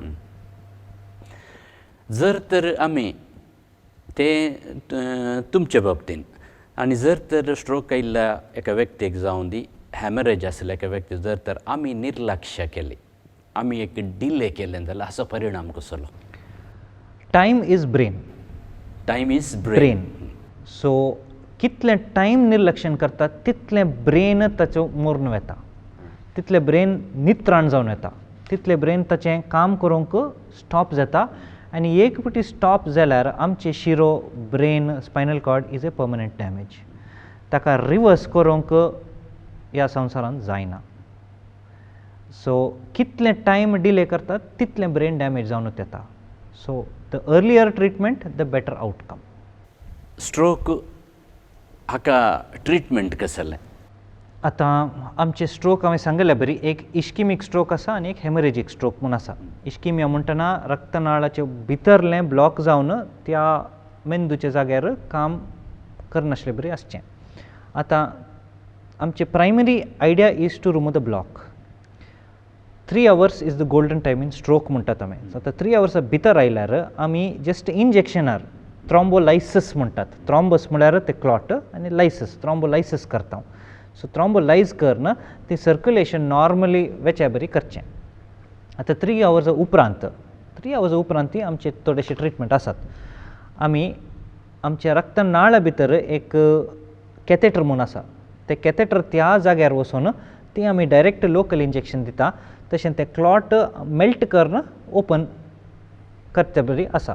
जर तर आमी ते तुमचे बाबतीन आनी जर तर स्ट्रोक आयिल्ल्या एका व्यक्तीक जावं दी हॅमरेज आसल्या एका व्यक्तीक जर तर आमी निर्लक्ष्य केली आमी एक डिले केलें जाल्यार हाचो परिणाम कसलो टायम इज ब्रेन सो कितलें टायम निर्लक्षण करता तितलें ब्रेन ताचो मरून वता तितलें ब्रेन नित्राण जावन येता तितलें ब्रेन ताचें काम करूंक स्टॉप जाता आनी एक फावटी स्टॉप जाल्यार आमचे शिरो brain spinal cord is a permanent damage ताका रिवर्स करूंक ह्या संवसारांत जायना सो कितलें टायम डिले करतात तितलें ब्रेन डॅमेज जावनूच येता so the earlier treatment the better outcome stroke हाका ट्रिटमेंट कसलें आतां आमचे स्ट्रोक हांवें सांगलें बरी एक इश्किमीक स्ट्रोक आसा आनी एक हेमरेजीक स्ट्रोक म्हूण आसा इश्किमिया म्हणटना रक्तनाळाचे भितरलें ब्लॉक जावन त्या मेंदूच्या जाग्यार काम करनासलें बरी आसचें आतां आमचे primary idea is to remove the block 3 hours is the golden time in stroke म्हणटात आमी सो आतां 3 hours भितर आयल्यार आमी जस्ट इंजेक्शनार थ्रॉम्बोलायसीस म्हणटात थ्रॉम्बस म्हळ्यार ते क्लॉट आनी लायसीस थ्रॉम्बोलायसीस करता सो थ्रॉम्बोलायज करन ती सर्क्युलेशन नॉर्मली वेच्या बरी करचें आतां 3 hours उपरांत ती आमचे थोडेशे ट्रिटमेंट आसात आमी आमच्या रक्तनाळा भितर एक कॅथेटर म्हूण आसा ते कॅथेटर त्या जाग्यार वचून ती आमी डायरेक्ट लोकल इंजेक्शन दिता तशें ते क्लॉट मेल्ट करन ओपन करचे बरी आसा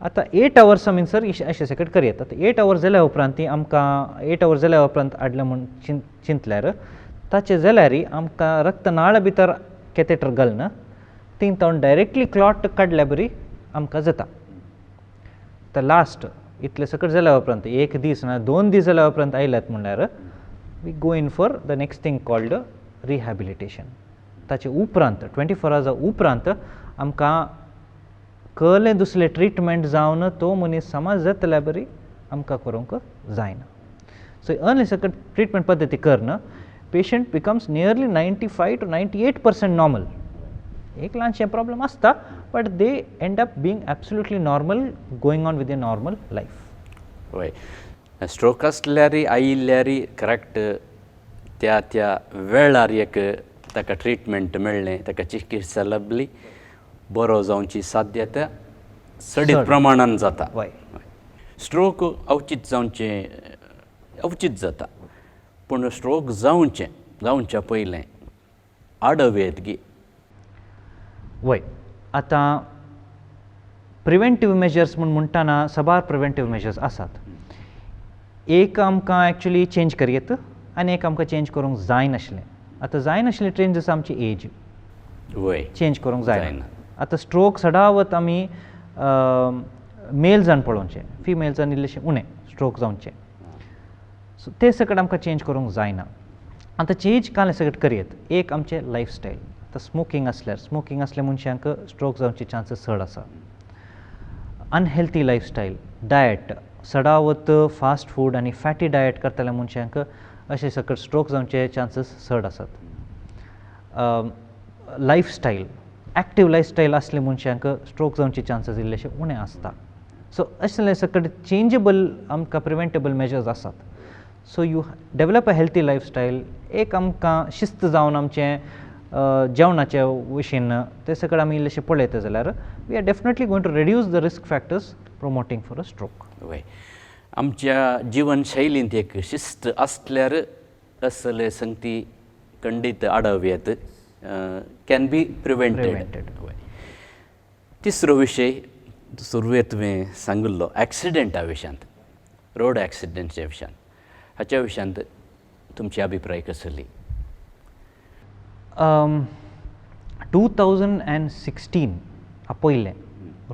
आतां 8 hours सर अशें सकट करयत आतां 8 hours जाल्या उपरांत ती आमकां 8 hours जाल्या उपरांत हाडलें म्हूण चिंतल्यार ताचे जाल्यार आमकां रक्तनाळा भितर कॅथेटर घालन ती तावन डायरेक्टली क्लॉट काडल्या बरी आमकां जाता आतां लास्ट इतले सकट जाल्या उपरांत 1 दीस ना 2 दीस जाल्या उपरांत आयल्यात म्हणल्यार we go in for the next thing called rehabilitation ताचे उपरांत 24 hours उपरांत आमकां कसलें दुसरें ट्रिटमेंट जावन तो मनीस समज जातल्या बरी आमकां करूंक जायना सो अनलेस सकट ट्रिटमेंट पद्दती करन patient becomes nearly 95 to 98% normal एक ल्हानशें प्रॉब्लम आसता but they end up being absolutely normal going on with a normal life हय स्ट्रोक आसल्यार आयिल्ल्यार करेक्ट त्या वेळार एक ताका ट्रिटमेंट मेळ्ळें ताका चिकित्सा लभली बरो जावची साध्यता चडीत प्रमाणान जाता स्ट्रोक अवचित जाता पूण स्ट्रोक जावच्या पयलें आडवेदगी वय आतां प्रिवेंटीव मेजर्स म्हणटाना सबार प्रिवेंटीव मेजर्स आसात एक आमकां एक्चुली चेंज करयत आनी एक आमकां चेंज करूंक जायनाशिल्लें आतां जायनाशिल्लें चेंज आसा आमची एज वय चेंज करूंक जायना आतां स्ट्रोक सदावत आमी मेल्सांन पळोवचें फिमेल्सांन इल्लेशें उणें स्ट्रोक जावचें सो ते सकट आमकां चेंज करूंक जायना आतां चेंज कांय सकट करयत एक आमचें लायफस्टायल आतां स्मोकींग आसल्या मनशांक स्ट्रोक जावचे चान्सीस चड आसा अनहेल्थी लायफस्टायल डायट सदावत फास्ट फूड आनी फॅटी डायट करतल्या मनशांक अशें सकट स्ट्रोक जावचे चान्सीस चड आसात लायफस्टायल एक्टीव लायफस्टायल आसल्या मनशांक स्ट्रोक जावचे चान्सीस इल्लेशे उणें आसता सो असले सकट चेंजेबल आमकां प्रिवेंटेबल मेजर्स आसात so you develop a healthy lifestyle एक आमकां शिस्त जावन आमचें जेवणाच्या विशीन ते सकट आमी इल्लेशें पळयत जाल्यार we are definitely going to reduce the risk factors promoting for a stroke वय आमच्या जिवनशैलींत एक शिस्त आसल्यार असले संगती खंडीत आडव येत कॅन बी प्रिवेंटेड तिसरो विशय सुरवेत तुवें सांगिल्लो एक्सिडेंटा विशयांत, रोड एक्सिडेंटच्या विशयांत. हाच्या विशयांत तुमची अभिप्राय कसली? 2016 पयलें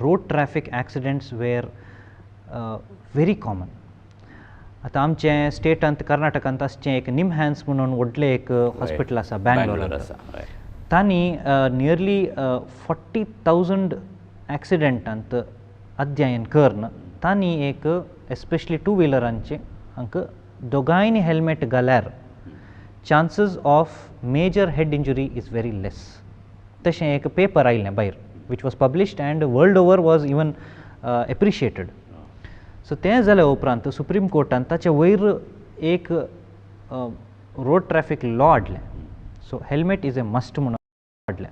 रोड ट्रॅफिक एक्सिडेंट्स वेर व्हेरी कॉमन. आतां आमचे स्टेटांत कर्नाटकांत आसचें एक निमहॅन्स म्हणून व्हडलें एक हॉस्पिटल आसा बँगलोर आसा. तांणी नियरली 40,000 एक्सिडेंटांत अध्ययन करून तांणी एक एस्पेशली टू व्हिलरांचे हांकां दोगांयनी हेल्मेट घाल्यार chances of major head injury is very less. तशें एक पेपर आयिल्लें भायर which was published and world over was even appreciated. So तें जाल्या उपरांत सुप्रीम कोर्टान ताचे वयर एक रोड ट्रॅफिक लॉ हाडलें. So helmet is a must म्हणून हाडलें.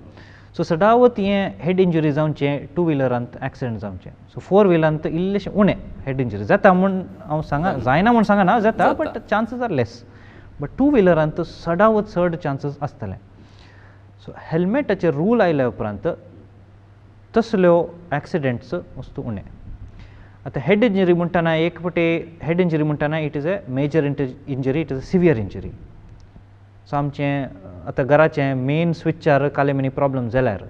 सो सदावत हें हेड इंजुरी जावचें टू व्हिलरांत एक्सिडेंट जावचें. सो फोर व्हिलरांत इल्लेशें उणें हेड इंजुरी जाता म्हूण हांव सांगा जायना म्हूण सांगना, जाता but chances are less. But two व्हिलरांत सदावत चड चान्सीस आसतले. सो हेल्मेटाचे रूल आयल्या उपरांत तसल्यो एक्सिडेंट्स वस्तू उणे. आतां हेड इंजुरी म्हणटाना एक फावटी हेड इंजुरी म्हणटाना it is a major injury, it is a severe injury. So आमचें आतां घराचें मेन स्विचार काले मनी प्रॉब्लम जाल्यार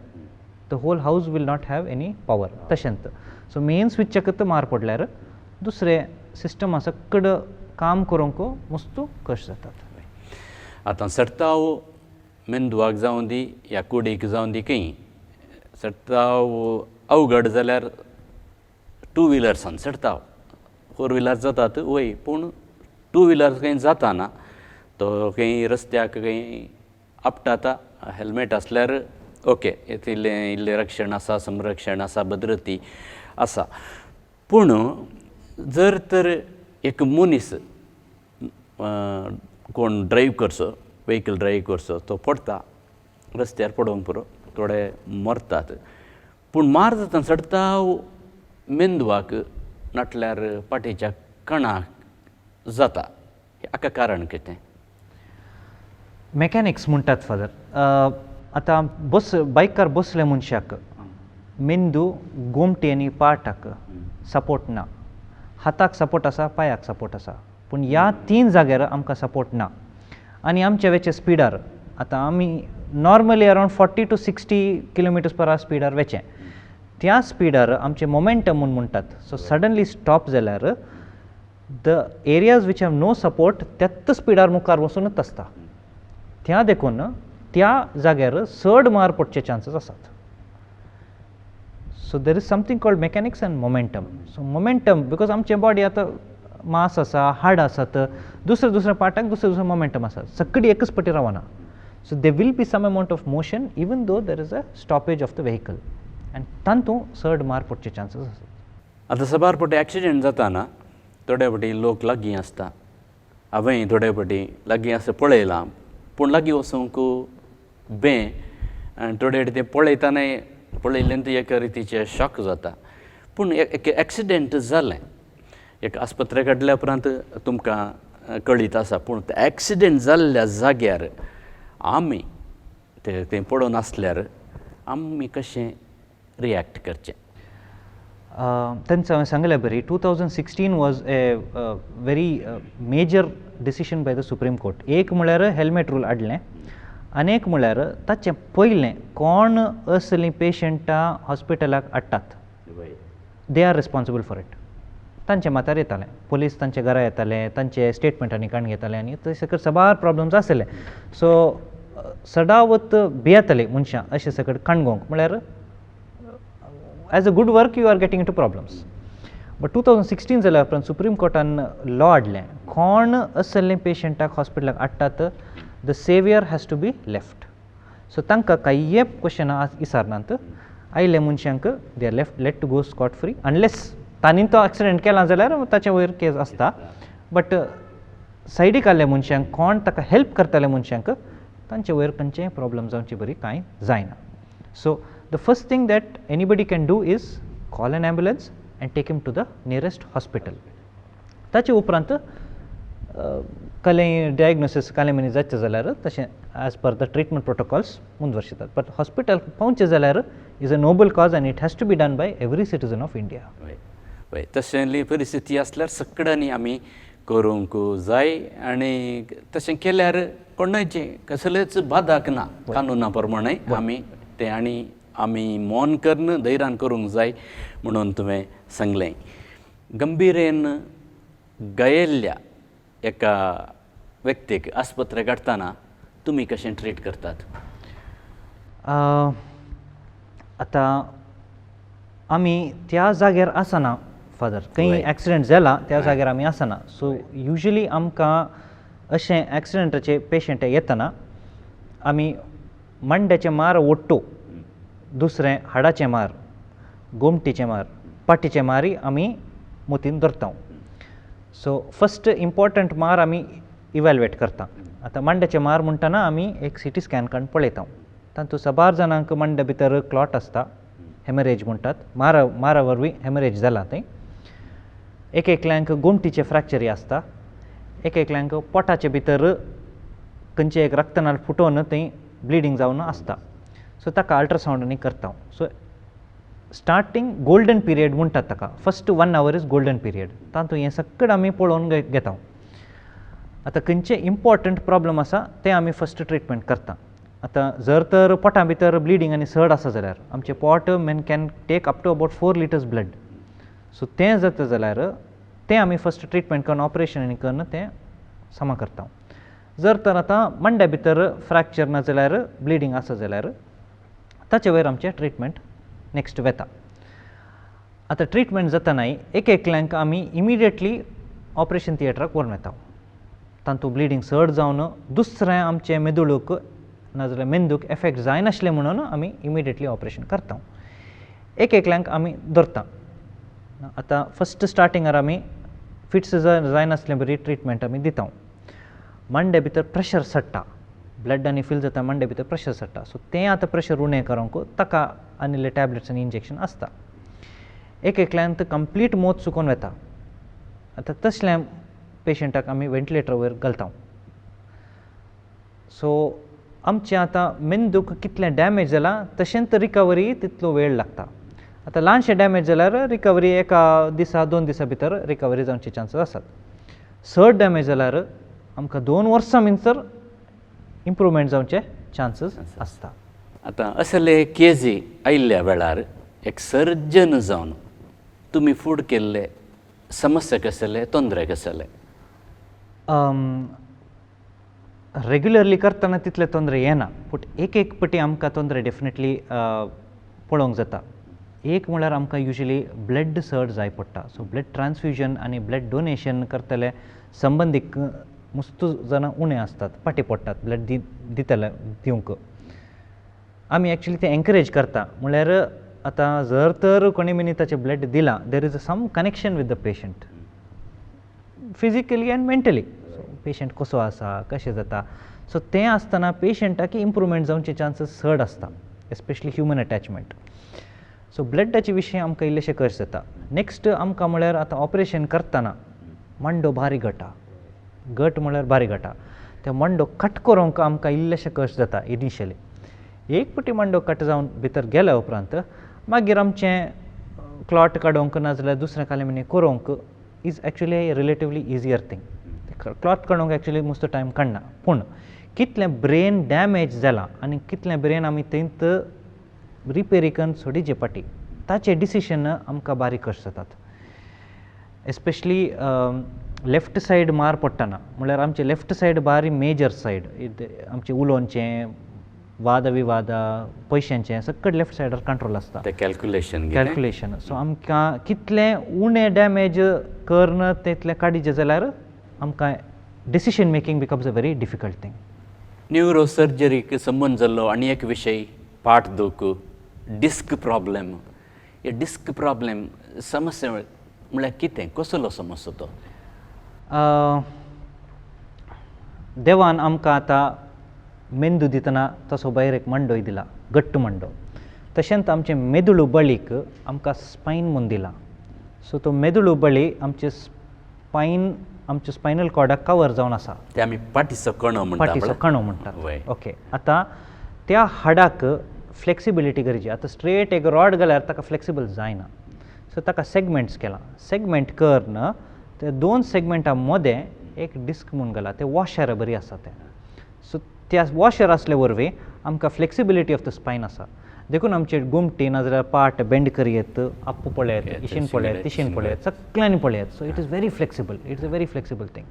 the whole house will not have any power. तशेंच सो मेन स्विचाकच मार पडल्यार दुसरे सिस्टमा सकड काम करूंक मस्तू कश्ट जातात. आतां सर्ताव मेंदवाक जावं दी या कुडीक जावं दी खंय सर्ताव अवघड जाल्यार टू व्हिलर्सान सर्ताव, फोर व्हिलर जातात वय, पूण टू व्हिलर खंय जाताना तो खंय रस्त्याक खंय आपटाता हेल्मेट आसल्यार ओके, इल्लें रक्षण आसा, संरक्षण आसा, भद्रती आसा. पूण जर तर एक मनीस कोण ड्रायव्ह करचो, व्हेकल ड्रायव्ह करचो, तो पडता रस्त्यार पडोवन पुरो थोडे मरतात. पूण मार जातना सडताव मेंदवाक नाटल्यार पाठीच्या कणाक जाता. हाका कारण कितें? मॅकॅनिक्स म्हणटात फादर. आतां बायकार बसले मनशाक मेंदू गोमटी आनी पाटाक सपोर्ट ना. हाताक सपोर्ट आसा, पांयाक सपोर्ट आसा, पूण ह्या तीन जाग्यार आमकां सपोर्ट ना. आनी आमच्या वेचे स्पिडार आतां आमी नॉर्मली अरावंड 40 to 60 km/h स्पिडार वेचें. त्या स्पिडार आमचे मोमेंटम म्हणून म्हणटात. सो सडनली स्टॉप जाल्यार the areas which have no support त्याच स्पिडार मुखार वचूनच आसता. त्या देखून त्या जाग्यार चड मार पडचे चान्सीस आसात. So there is something called mechanics end momentum. So momentum because आमचे बॉडी आतां मास आसा, हाड आसात, दुसऱ्या पार्टाक दुसरें मोमेंटम आसा, सगळी एकच पटी रावना. So they will be some amount of motion even though there is a stoppage of the vehicle आनी तातूंत चड मार पडचे चान्सीस आसात. आतां सबार फावटी एक्सिडेंट जाताना थोड्या फावटी लोक लागीं आसता. हांवें थोड्या फावटी लागीं आसा पळयलां, पूण लागीं वचूंक बें आनी थोडे फावटी ते पळयलें ते एका रितीचें शॉक जाता. पूण एक एक्सिडेंट जालें, एक आस्पत्रे काडल्या उपरांत तुमकां कळीत आसा, पूण ते एक्सिडेंट जाल्ल्या जाग्यार आमी ते पडोवन आसल्यार आमी कशें रिएक्ट करचें? तेंच हांवें सांगलें बरी. 2016 was a very major decision by the Supreme Court. एक म्हळ्यार हेल्मेट रूल हाडलें, आनी एक म्हळ्यार ताचें पयलें कोण असलीं पेशंटां हॉस्पिटलाक हाडटात they are responsible for it. तांचे माथार येतालें, पुलीस तांचे घरा येताले, तांचे स्टेटमेंटांनी काण घेताले आनी ते सकट सबार प्रॉब्लम्स आसले. सो सदावत भियेतालीं मनशां अशें सकट काणगोंक, म्हळ्यार as a good work you are getting into problems. But 2016 जाल्या उपरांत सुप्रीम कोर्टान लॉ हाडलें, कोण असलें पेशंटाक हॉस्पिटलाक हाडटात the saviour has to be left. So तांकां कांय क्वेश्चनां विचारनात, आयले मनशांक they are let to go scot free unless तांणी तो एक्सिडेंट केला जाल्यार ताचे वयर केस आसता. बट सायडीक आसल्या मनशांक कोण ताका हेल्प करताल्या मनशांक तांचे वयर खंयचेय प्रॉब्लम जावची बरी कांय जायना. So the first thing that anybody can do is call an ambulance and take him to the nearest hospital. ताचे उपरांत कसलेंय डायग्नोसीस काले मनी जातचें जाल्यार तशें as per the treatment protocols मुनवरशितात. बट हॉस्पिटल पावचें जाल्यार इज अ नोबल कॉज आनी it has to be done by every citizen of India. वय तशेंली परिस्थिती आसल्यार सगळ्यांनी आमी करूंक जाय आनी तशें केल्यार कोणाचें कसलेच बादाक ना कानुना प्रमाणे आमी तें आनी आमी मौन करून धैर्यान करूंक जाय म्हणून तुवें सांगलें. गंभीरेन गायिल्ल्या एका व्यक्तीक आस्पत्रेक हाडटाना तुमी कशें ट्रीट करतात? आतां आमी त्या जाग्यार आसना फादर, खंय एक्सिडेंट जाला त्या जाग्यार आमी आसना. सो युजली आमकां अशें एक्सिडेंटाचे पेशंट येतना आमी मांड्याचे मार ओडटो, दुसरें हाडाचें मार, गोमटीचें मार, पाटीचें मारय आमी मोतीन धरता. सो फस्ट इम्पॉर्टंट मार आमी इवॅल्युएट करता. आतां मांड्याचें मार म्हणटना आमी एक CT स्कॅन काडून पळयता. तातूंत 12 जाणांक मांड्या भितर क्लॉट आसता, हेमरेज म्हणटात, मारा वरवीं हेमरेज जाला थंय. एकल्यांक गोमटीचे फ्रॅक्चरी आसता, एकल्यांक पोटाचे भितर खंयचे एक रक्तनाल फुटोवन थंय ब्लिडींग जावन आसता. सो ताका अल्ट्रासावंड आनी करता. सो स्टार्टींग गोल्डन पिरियड म्हणटात ताका, first 1 hour is golden period. तातूंत हें सगळें आमी पळोवन घेता. आतां खंयचे इम्पॉर्टंट प्रॉब्लम आसा ते आमी फस्ट ट्रिटमेंट करता. आतां जर तर पोटा भितर ब्लिडींग आनी सड आसा जाल्यार आमचें पोट can take up to about 4 liters blood. So तें जाता जाल्यार तें आमी फस्ट ट्रिटमेंट करून ऑपरेशन आनी करून तें समा करता. जर तर आतां मांड्या भितर फ्रॅक्चर ना जाल्यार ब्लिडींग आसा जाल्यार ताचे वयर आमचें ट्रिटमेंट नेक्स्ट वेता. आतां ट्रिटमेंट जातानाय एकल्यांक आमी इमिडिएटली ऑपरेशन थिएटराक व्हरून येता. तातूंत ब्लिडींग चड जावन दुसरें आमचे मेदुळूक नाजाल्यार मेंदूक एफेक्ट जायनासलें म्हणून आमी इमिडिएटली ऑपरेशन करता. एकल्यांक आमी धरता. आतां फस्ट स्टार्टिंगार आमी फिट्स जायनासलें बरी ट्रिटमेंट आमी दिता. मांड्या भितर प्रेशर सडटा, ब्लड आनी फील जाता, मांड्या भितर प्रेशर सडटा. सो तें आतां प्रेशर उणें करूंक ताका आनिल्ले टॅबलेट्स आनी इंजेक्शन आसता. एकल्यांत कंप्लीट मोत सुकोवन वता. आतां तसल्या पेशंटाक आमी वेंटिलेटर वयर घालता. सो आमचें आतां मेंदूक कितलें डॅमेज जाला तशेंच रिकवरी तितलो वेळ लागता. आतां ल्हानशें डॅमेज जाल्यार रिकवरी 1 दिसा 2 दिसां भितर रिकवरी जावचे चान्सीस आसात. चड डॅमेज जाल्यार आमकां 2 वर्सां भितर इम्प्रुवमेंट जावचे चान्सीस आसता. आतां असले केजी आयिल्ल्या वेळार एक सर्जन जावन तुमी फूड केल्ले समस्या कसले, तोंदरे कसले? रेग्युलरली करतना तितले तोंदरे येना, पूण एक पटी आमकां तोंदरे डेफिनेटली पळोवंक जाता. एक म्हळ्यार आमकां युजली ब्लड चड जाय पडटा. सो ब्लड ट्रान्सफ्युजन आनी ब्लड डोनेशन करतले संबंदीक मुस्तू जाणां उणे आसतात, पाटी पडटात ब्लड दितले दिवंक. आमी एक्चुली ते एनकरेज करता. म्हळ्यार आतां जर तर कोणी मिनिटाचें ब्लड दिलां, there is some connection with the patient physically and mentally. Patient कसो आसा, कशें जाता. सो तें आसतना पेशंटाक इम्प्रुवमेंट जावचे चान्सीस चड आसता, एस्पेशली ह्युमन अटॅचमेंट. सो ब्लडाचे विशय आमकां इल्लेशें कश्ट जाता. नेक्स्ट आमकां म्हळ्यार आतां ऑपरेशन करतना मांडो बारीक घटा, घट म्हळ्यार बारीक घटा. ते मांडो कट करूंक आमकां इल्लेशें कश्ट जाता इनिशियली. एक पटी मांडो कट जावन भितर गेल्या उपरांत मागीर आमचें क्लॉट काडूंक नाजाल्यार दुसरें कालें करूंक is actually relatively easier thing. Clot काडूंक एक्चुली मस्त टायम काडना. पूण कितलें ब्रेन डॅमेज जालां आनी कितलें ब्रेन आमी थंयत रिपेरी करून सोडीचे पाटी ताचे डिसिशन आमकां बारीक कश्ट जातात. एस्पेशली लेफ्ट सायड मार पडटना, म्हळ्यार आमचे लेफ्ट सायड बारी मेजर सायड, आमचें उलोवचें, वाद विवाद, पयशांचें सगळें लेफ्ट सायडार कंट्रोल आसता. कॅल्क्युलेशन. सो आमकां कितलें उणें डॅमेज करन तितलें काडिचें जाल्यार आमकां decision making becomes a very difficult thing. Neuro सर्जरीक संबंद जाल्लो आनी एक विशय पाठ दूख, डिस्क प्रॉब्लेम. हे डिस्क प्रॉब्लेम समस्या म्हळ्यार कितें, कसलो समस्या तो? देवान आमकां आतां मेंदू दितना तसो भायर एक मांडोय दिला, घट्ट मांडो. तशेंच आमचे मेदुळू बळीक आमकां स्पायन म्हूण दिला. सो तो मेदुळू बळी आमचे स्पायन आमच्या स्पायनल कॉर्डाक कवर जावन आसा ते आमी पाठीचो कणो म्हणटा पाठीचो पळय. कणो म्हणटात. वय. ओके, आतां त्या हाडाक फ्लेक्सिबिलिटी गरजे. आतां स्ट्रेट एक रॉड घाल्यार ताका फ्लेक्सिबल जायना, सो ताका सेगमेंट्स केला. सेगमेंट करून ते 2 सेगमेंटा मदें एक डिस्क म्हणून घाला, ते वॉशर बरी आसा ते. सो त्या वॉशर आसले वरवीं आमकां फ्लेक्सिबिलिटी ऑफ द स्पायन आसा. देखून आमचे गुमटी नाजाल्यार पार्ट बेंड करियेत, आप्पू पळयात, इशीन पळयात, तिशीन पळयात, सगळ्यांनी पळयात. So it is very flexible, it's a very flexible thing.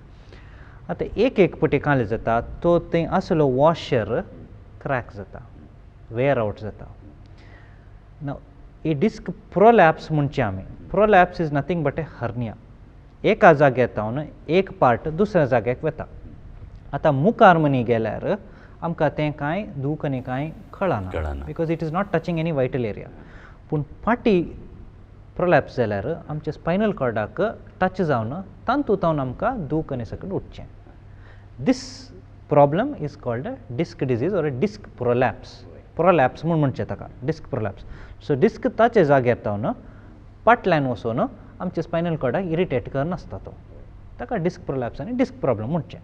आतां एक पटी काले जाता तो थंय आसलो वॉशर क्रॅक जाता, वेअर आवट जाता. नाव ही डिस्क प्रोलॅप्स म्हणचे आमी. Prolapse is nothing but A hernia. एका जाग्यार एक पार्ट दुसऱ्या जाग्याक वता. आतां मुखार मनी गेल्यार आमकां तें कांय दूख आनी कांय कळना, because it is not touching any vital area. पूण फाटी प्रोलॅप्स जाल्यार आमच्या स्पायनल कॉर्डाक टच जावन तातूंत आमकां दूख आनी सकट उठचें. This problem is called a disc disease or a disc prolapse. Prolapse म्हूण म्हणचें ताका, डिस्क प्रोलॅप्स. सो डिस्क ताचे जाग्यार जावन फाटल्यान वचून आमच्या स्पायनल कॉर्डाक इरिटेट करनासता तो, ताका डिस्क प्रोलॅप्स आनी डिस्क प्रॉब्लम म्हणचें.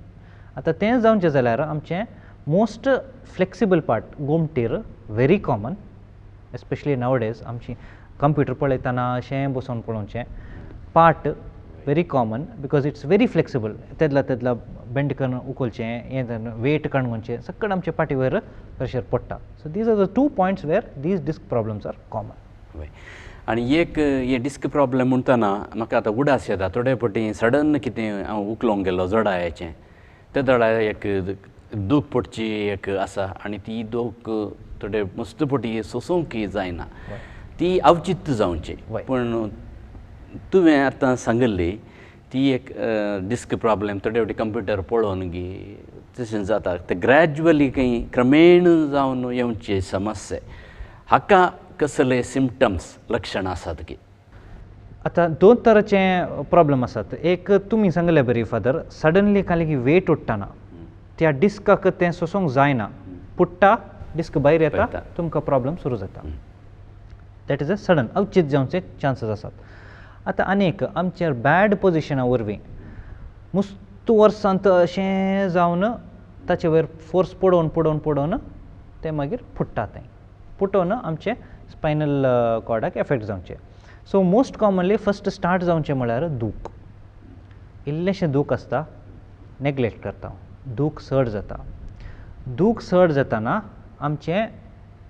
आतां तें जावचें जाल्यार आमचें मोस्ट फ्लेक्सिबल पार्ट गुमटीर very common, especially nowadays आमची कंप्युटर पळयतना अशें बसून पळोवचें. Part very common because it's very flexible. तेदला बेंड करून उखलचें, हें वेट काणगोवचें, सकट आमचे पाटी वयर प्रेशर पडटा. So these are the 2 points where these disc problems are common. आनी एक हे डिस्क प्रॉब्लेम म्हणटना म्हाका आतां उडास येता. थोडे फावटी सडन कितें हांव उखलोंक गेलो जडायाचें, ते जडाय एक दूख पडची एक आसा आनी ती दूख थोडे मस्त फावटी सोसूंक जायना, ती अवचित्त जावची. पूण तुवें आतां सांगल्ली ती एक डिस्क प्रॉब्लेम थोडे फावटी कंप्युटर पळोवन गी तशें जाता. ते ग्रॅज्युअली खंय क्रमेण जावन येवचे समस्या, हाका कसले सिम्पटम्स लक्षणां आसात की? आतां 2 तरांचे प्रॉब्लम आसात. एक तुमी सांगले बरी फादर, सडनली कांय की वेट उठटाना त्या डिस्काक तें सोसूंक जायना, पुट्टा डिस्क भायर येता, तुमकां प्रॉब्लम सुरू जाता. दॅट इज अ सडन अवचित जावचे चान्सीस आसात. आतां आनीक आमचेर बॅड पोजिशना वरवीं मुस्त वर्सांत अशें जावन ताचे वयर फोर्स पडोवन तें मागीर फुट्टा. तें फुटोवन आमचे स्पायनल कॉर्डाक एफेक्ट जावचें. So most commonly first start जावचें म्हळ्यार दूख. इल्लेशें दूख आसता, नेग्लेक्ट करता, दूख चड जाता. दूख चड जातना आमचें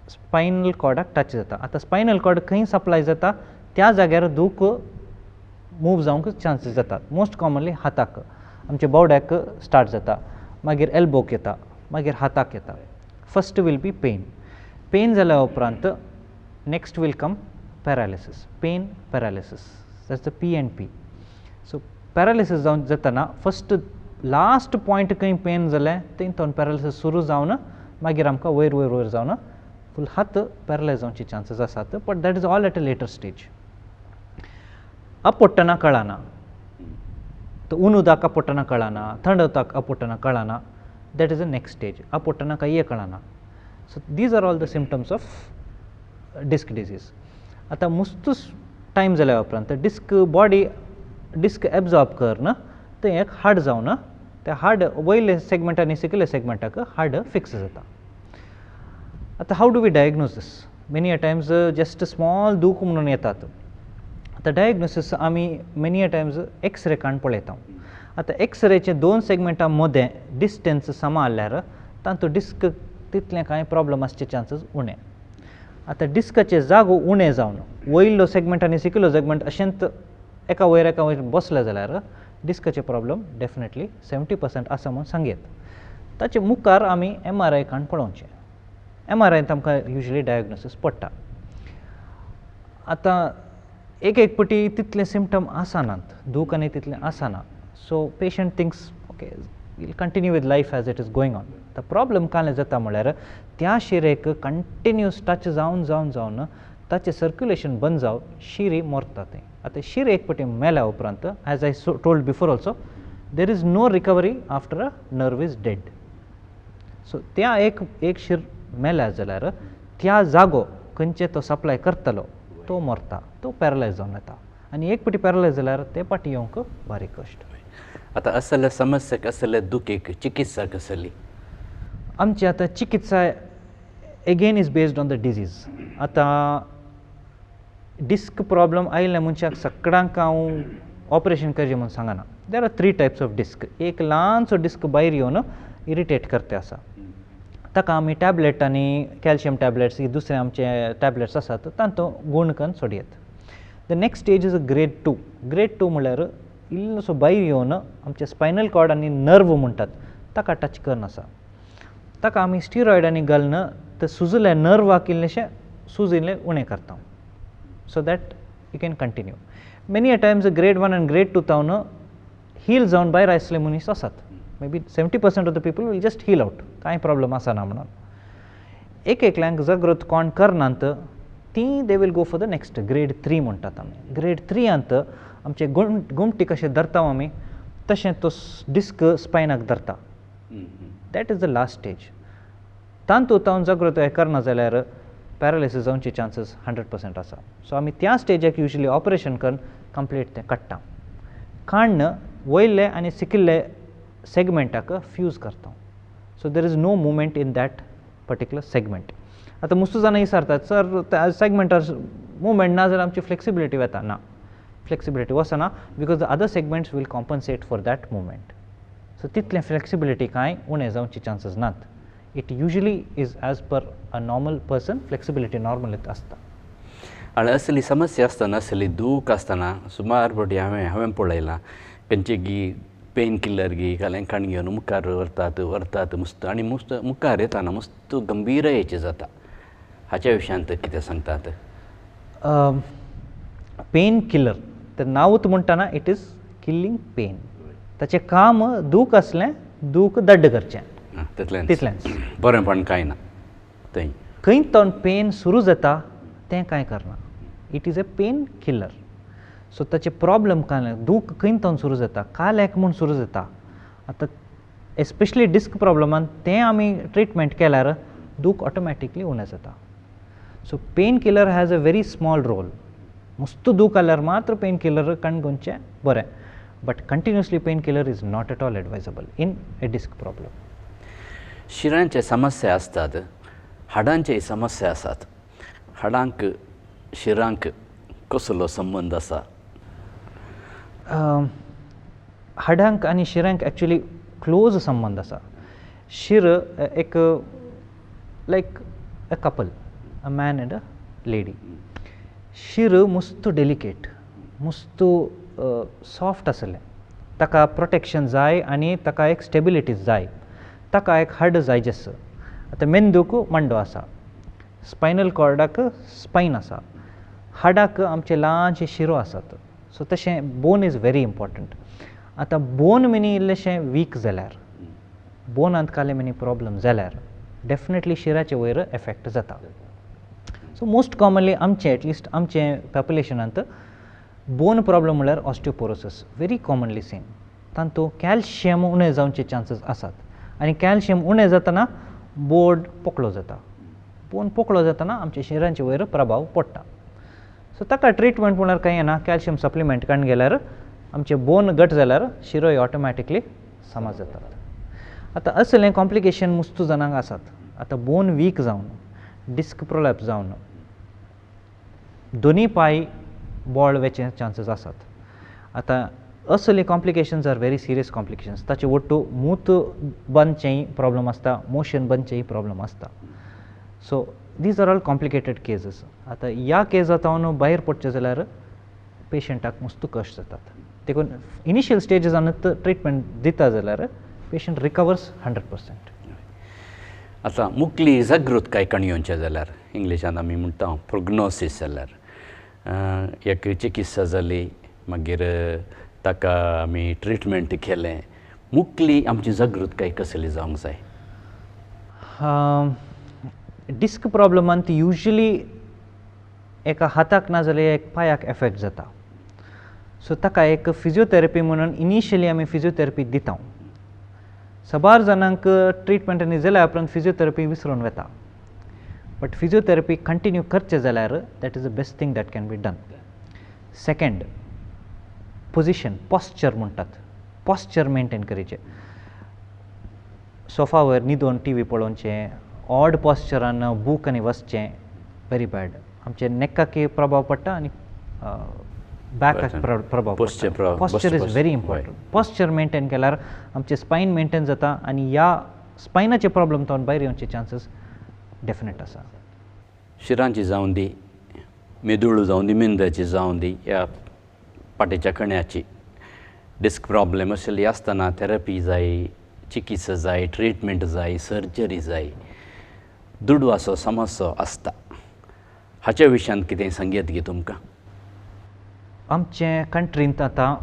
स्पायनल कॉर्डाक टच जाता. आतां स्पायनल कॉर्ड खंय सप्लाय जाता त्या जाग्यार दूख मूव जावंक चान्सीस जातात. मोस्ट कॉमनली हाताक, आमच्या बोवड्याक स्टार्ट जाता, मागीर एल्बोक येता, मागीर हाताक येता. फस्ट वील बी पेन जाल्या उपरांत next will come paralysis. Pain paralysis, that's the P&P. So paralysis जावन जातना फस्ट लास्ट पॉयंट खंय पेन जालें थंय पॅरालिसीस सुरू जावन मागीर आमकां वयर वयर वयर जावन फूल हात पॅरलायज जावचे चान्सीस आसात. But that is all at a later stage. अपडटना कळना, ऊन उदक अपडटना कळना, थंड उदक अपडटना कळना, that is a next stage. अपडटना कांय कळना. So these are all the symptoms of disc disease. आतां मुस्त टायम जाल्या उपरांत डिस्क एब्जॉर्ब करन तें एक हाड जावन त्या हाड वयले सेगमेंट आनी सकयले सेगमेंटाक हाड फिक्स जाता. आतां how do we diagnose this? Many a times just small दूख म्हणून येतात. आतां डायग्नोसीस आमी मेनी अ टायम्स एक्सरे काडून पळयता. आतां एक्सरेचे 2 सेगमेंटा मदें डिस्टन्स सांबाळल्यार तातूंत डिस्क तितलें कांय प्रॉब्लम आसचे चान्सीस उणे. आतां डिस्काचे जागो उणे जावन वयलो सेगमेंट आनी सकयलो सेगमेंट अशेंच एका वयर बसले जाल्यार डिस्काचे प्रॉब्लम डेफिनेटली 70% आसा म्हूण सांगयत. ताचे मुखार आमी MRI काडून पळोवचें. MRIंत आमकां युजली डायग्नोसीस पडटा. आतां एक पटी तितले सिम्पटम आसनात, दूख आनी तितलें आसना. So patient thinks okay will continue with life as it is going on. The problem कांय जाता म्हळ्यार त्या शिरेक कंटिन्यूस टच जावन ताचें सर्क्युलेशन बंद जावन शिरी मरता. तें आतां शीर एक पटी मेल्या उपरांत as I told before also there is no recovery after a nerve is dead. So त्या एक शीर मेल्या जाल्यार त्या जागो खंयचे तो सप्लाय करतलो तो मरता, तो पॅरलायज जावन येता आनी एक पाटी पॅरलायज जाल्यार ते पाटी येवंक बारीक कश्ट. आतां असले समस्याक असले दुखेक चिकित्सा कसली? आमची आतां चिकित्सा again is based on the disease. आतां डिस्क प्रॉब्लम आयिल्ल्या मनशाक सगळ्यांक हांव ऑपरेशन करचें म्हणून सांगना. There are 3 types of disc. एक ल्हानसो डिस्क भायर येवन इरिटेट करता आसा, ताका आमी टॅबलेट आनी कॅल्शियम टॅबलेट्स ही दुसरे आमचे टॅबलेट्स आसात तांचो गूण करून सोडयत. The next stage is a grade 2. Grade 2 म्हळ्यार इल्लोसो भायर येवन आमचे स्पायनल कॉर्ड आनी नर्व म्हणटात ताका टच करन आसा. ताका आमी स्टिरॉयडांनी घालून ते सुजिल्ले नर्वाक इल्लेशें सुजिल्लें उणें करता, so that you can continue. Many a Times grade 1 आनी ग्रेड 2 जावन हील जावन भायर आसले मनीस आसात. May be 70% of the people will just heal out, कांय प्रॉब्लम आसना म्हणून. एकल्यांक जगृत कोण करनात ती they will go for the next grade 3 म्हणटात आमी. ग्रेड 3 आमचे गुमटी कशें धरता आमी तशें तो डिस्क स्पायनाक धरता. That is the last stage. तातूंत जगृत हें करना जाल्यार पॅरालिसीस जावचे चान्सीस 100% आसा. सो आमी त्या स्टेजाक युजली ऑपरेशन करून कंप्लीट तें काडटा. काडून वयले आनी सिकिल्ले सेगमेंटाक फ्यूज करता. So there is no movement in that particular segment. आतां मुस्तू जाणां विचारतात सर त्या सेगमेंटार मुवमेंट ना जाल्यार आमची फ्लेक्सिबिलिटी वता. ना, फ्लेक्सिबिलिटी वचना because the other segments will compensate for that movement. So तितलें फ्लेक्सिबिलिटी कांय उणें जावची चान्सीस नात. It usually is as per a normal person flexibility normal आसता. आनी असली समस्या आसतना असली दूख आसतना सुमार फावटी हांवें पळयलां खंयचे गी पेन किलर गी कांण घेवन मुखार व्हरतात मस्त आनी मुखार येताना मस्त गंभीरयेचें जाता. हाच्या विशयांत कितें सांगतात? पेन किलर तर नांवच म्हणटाना इट इज किल्लिंग पेन. ताचें काम दूख असलें दूख दड्ड करचें तितलेंच. बरेंपण कांय ना थंय. खंय तो पेन सुरू जाता तें कांय करना. It is a pain killer. So ताचे प्रॉब्लम काय दूख खंय तो सुरू जाता, काल्याक म्हूण सुरू जाता. आतां एस्पेशली डिस्क प्रॉब्लमान तें आमी ट्रिटमेंट केल्यार दूख ऑटोमॅटिकली उणें जाता. So pain killer has a very small role. मस्त दूख आल्यार मात्र पेन किलर काण घेवचें बरें, but continuously pain killer is not at all advisable in a disc problem. शिरांचे समस्या आसतात, हाडांचे समस्या आसात. हाडांक शिरांक कसलो संबंद आसा? हाडांक आनी शिरांक एक्चुली क्लोज संबंद आसा. शीर एक like a couple, a man and a lady. शीर मस्त डेलिकेट, मस्त सॉफ्ट आसलें. ताका प्रोटेक्शन जाय आनी ताका एक स्टेबिलिटी जाय. ताका एक हाड जाय जसो. आतां मेंदूक मांडो आसा, स्पायनल कॉर्डाक स्पायन आसा, हाडाक आमचे ल्हानशे शिरो आसात. सो तशें बोन इज व्हेरी इम्पॉर्टंट. आतां बोन मिनी इल्लेशें वीक जाल्यार, बोनांत काले मिनी प्रॉब्लम जाल्यार डेफिनेटली शिराचे वयर एफेक्ट जाता. सो मोस्ट कॉमनली आमचे एटलिस्ट आमचे पॉप्युलेशनांत बोन प्रॉब्लम म्हळ्यार ऑस्टियोपोरोसिस व्हेरी कॉमनली सीन. तातूंत कॅल्शियम उणें जावचे चान्सीस आसात आनी कॅल्शियम उणें जातना बोन पोकळो जाता. बोन पोकळो जातना आमच्या शिरांचे वयर प्रभाव पडटा. सो ताका ट्रिटमेंट म्हळ्यार कांय ना, कॅल्शियम सप्लिमेंट काडून गेल्यार आमचे बोन घट जाल्यार शिरोय ऑटोमॅटिकली समज जातात. आतां असलें कॉम्प्लिकेशन मस्त जाणांक आसात. आतां बोन वीक जावन, डिस्क प्रोलॅप्स जावन दोनी पांय बोळ वेचे चान्सीस आसात. आतां असले complications are very serious complications. ताचे वट्टू मूत बंदचेय प्रॉब्लम आसता, मोशन बंदचेय प्रॉब्लम आसता. So these are all complicated cases. आतां ह्या केसांतावन भायर पडचें जाल्यार पेशंटाक मस्त कश्ट जातात. देखून इनिशियल स्टेजीसानूच ट्रिटमेंट दिता जाल्यार पेशंट रिकवर्स 100%. आतां मुखली जागृतकाय काणयोवचें जाल्यार इंग्लिशान आमी म्हणटा प्रोग्नोसीस जाल्यार एक चिकित्सा जाली मागीर ताका आमी ट्रिटमेंट केलें, मुखली आमची जागृतकाय कसली जावंक जाय? डिस्क प्रॉब्लमांत युजली एका हाताक ना जाल्यार एक पांयाक एफेक्ट जाता. सो ताका एक फिजिओथेरपी म्हणून इनिशियली आमी फिजिओथेरपी दिता. सबार जाणांक ट्रिटमेंटांनी जाल्या उपरांत फिजिओथेरपी विसरून वता. बट फिजिओथेरपी कंटिन्यू करचें जाल्यार that is the best thing that can be done. Second, position posture म्हणटात पॉस्चर मेंटेन करचें सोफा वयर न्हिदोन टी व्ही पळोवचें ऑड पॉस्चरान बूक आनी वचचें वेरी बॅड आमचे नेकाक प्रभाव पडटा आनी बॅकाक प्रभाव पडटा posture is very important posture maintain केल्यार आमचे स्पायन मेंटेन जाता आनी ह्या स्पायनाचे प्रॉब्लम तावन भायर येवचे चान्सीस डेफिनेट आसा शिरांची जावं दी मेदुळू जावं दी मेंदाची जावं दी या पाटेच्या कण्याची डिस्क प्रॉब्लेम असली आसतना थेरपी जाय चिकित्सा जाय ट्रिटमेंट जाय सर्जरी जाय दुडवाचो समस्या आसता हाच्या विशयान कितें सांगयात गे तुमकां आमचे कंट्रींत आतां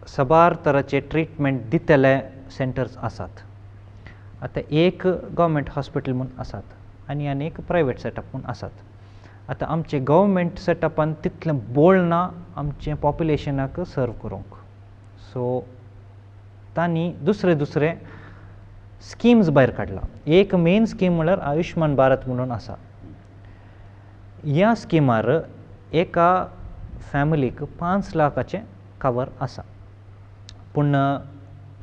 सबार तराचे ट्रिटमेंट दितले सेंटर्स आसात आतां एक गव्हर्मेंट हॉस्पिटल म्हूण आसात आनी एक प्रायवेट सेटअप म्हूण आसात आतां आमचे गव्हर्मेंट सेटअपान तितलें बोल्ड ना आमचे पॉप्युलेशनाक सर्व करूंक सो तांणी दुसरे स्किम्स भायर काडला एक मेन स्कीम म्हळ्यार आयुश्मान भारत म्हणून आसा ह्या स्किमार एका फॅमिलीक 5 लाखाचें कवर आसा पूण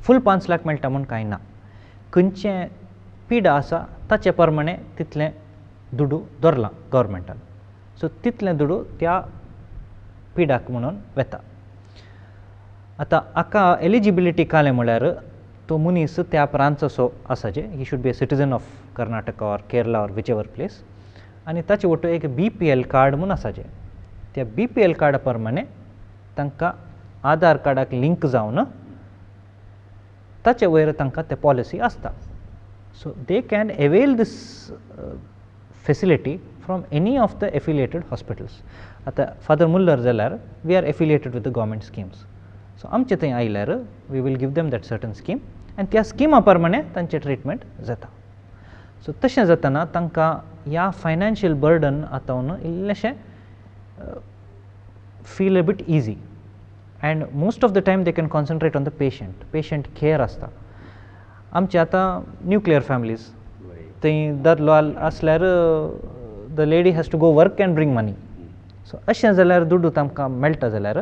फूल 5 लाख मेळटा म्हूण कांय ना खंयचें पिडा आसा ताचे प्रमाणे तितलें दुडू धरलां गव्हर्मेंटान सो तितलें दुडू त्या पिडाक म्हणून वेता आतां हाका एलिजिबिलिटी कालें म्हळ्यार तो मनीस त्या प्रांताचो आसाचे he should be a citizen of Karnataka or Kerala or whichever place आनी ताचे वटो एक BPL कार्ड म्हूण आसाचें त्या BPL कार्डा प्रमाणे तांकां आधार कार्डाक लिंक जावन ताचे वयर तांकां ते पॉलिसी आसता so they can avail this facility from any of the affiliated hospitals आतां फादर मुल्लर जाल्यार we are affiliated with the government schemes so आमचे थंय आयल्यार we will give them that certain scheme आनी त्या स्किमा प्रमाणे तांचें ट्रिटमेंट जाता सो तशें जातना तांकां ह्या फायनान्शियल बर्डन आतावन इल्लेशें feel a bit easy and most of the time they can concentrate on the patient care आसता आमचे आतां न्युक्लियर फॅमिलीज थंय दादलो आसल्यार the lady has to go work and bring money so अशें जाल्यार दुडू तांकां मेळटा जाल्यार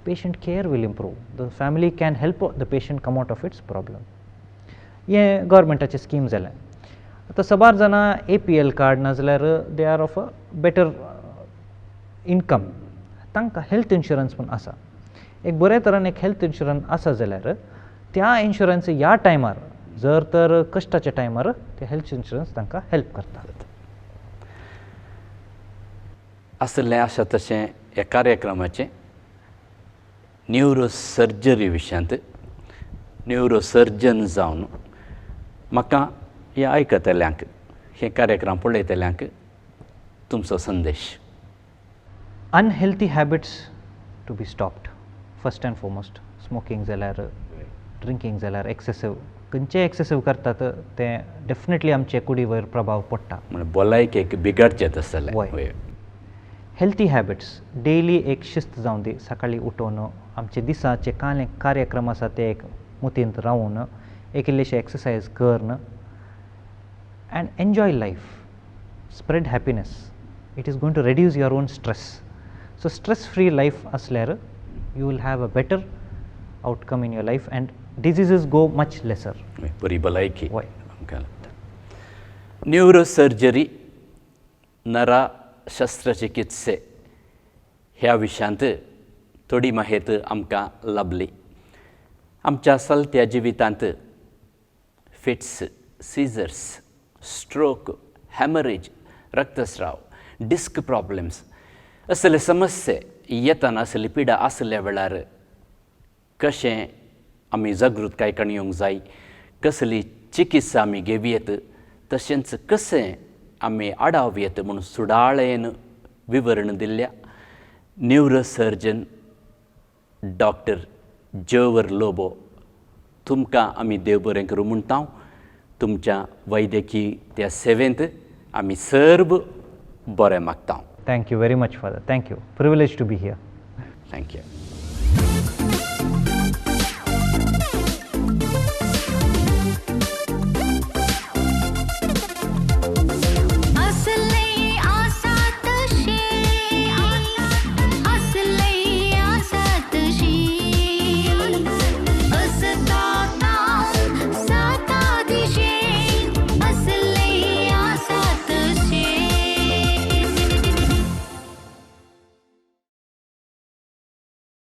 patient care will improve the family can help the patient come out of its problem हें गव्हर्मेंटाचें स्कीम जालें आतां सबार जाणां APL कार्ड ना जाल्यार they are of a better income तांकां हेल्थ इन्शुरन्स पूण आसा एक बरे तरेन एक हेल्थ इन्शुरन्स आसा जाल्यार त्या इन्शुरन्स ह्या टायमार जर तर कश्टाच्या टायमार ते हेल्थ इन्शुरन्स तांकां हेल्प करता आसलें आसा तशें ह्या कार्यक्रमाचें न्यूरोसर्जरी विशयांत न्यूरोसर्जन जावन म्हाका हे आयकतल्यांक हे कार्यक्रम पळयतल्यांक तुमचो संदेश unhealthy habits to be stopped first and foremost smoking जाल्यार ड्रिंकींग जाल्यार एक्सेसीव खंयचें एक्सेसीव करतात ते डेफिनेटली आमचे कुडी वयर प्रभाव पडटा म्हणजे भलायकेक बिगडचें आसतलें हेल्थी हॅबिट्स डेली एक शिस्त जावन दी सकाळी उठोवन आमचे दिसाचे कांय कार्यक्रम आसा ते एक मुतींत रावून एक इल्लेशें एक्सरसायज करन and enjoy life spread happiness it is going to reduce your own stress so stress free life आसल्यार you will have a better outcome in your life and diseases go much lesser बरी भलायकी neurosurgery नरा शस्त्रचिकित्से ह्या विशयांत थोडी माहिती आमकां लाभली आमच्या चलत्या जिवितांत फिट्स सीझर्स स्ट्रोक हॅमरेज रक्तस्राव डिस्क प्रॉब्लेम्स असले समस्ये येतना असली पिडा आसल्या वेळार कशें आमी जागृताय काडूंक जाय कसली चिकित्सा आमी घेवयेत तशेंच कशें आमी आडावयेत म्हूण सुडाळेन विवरण दिल्ल्या न्यूरोसर्जन डॉक्टर जोवर लोबो तुमकां आमी देव बरें करूं म्हणटा तुमच्या वैद्यकीय त्या सेवेंत आमी सर्व बरें मागता thank you very much father thank you privilege to be here thank you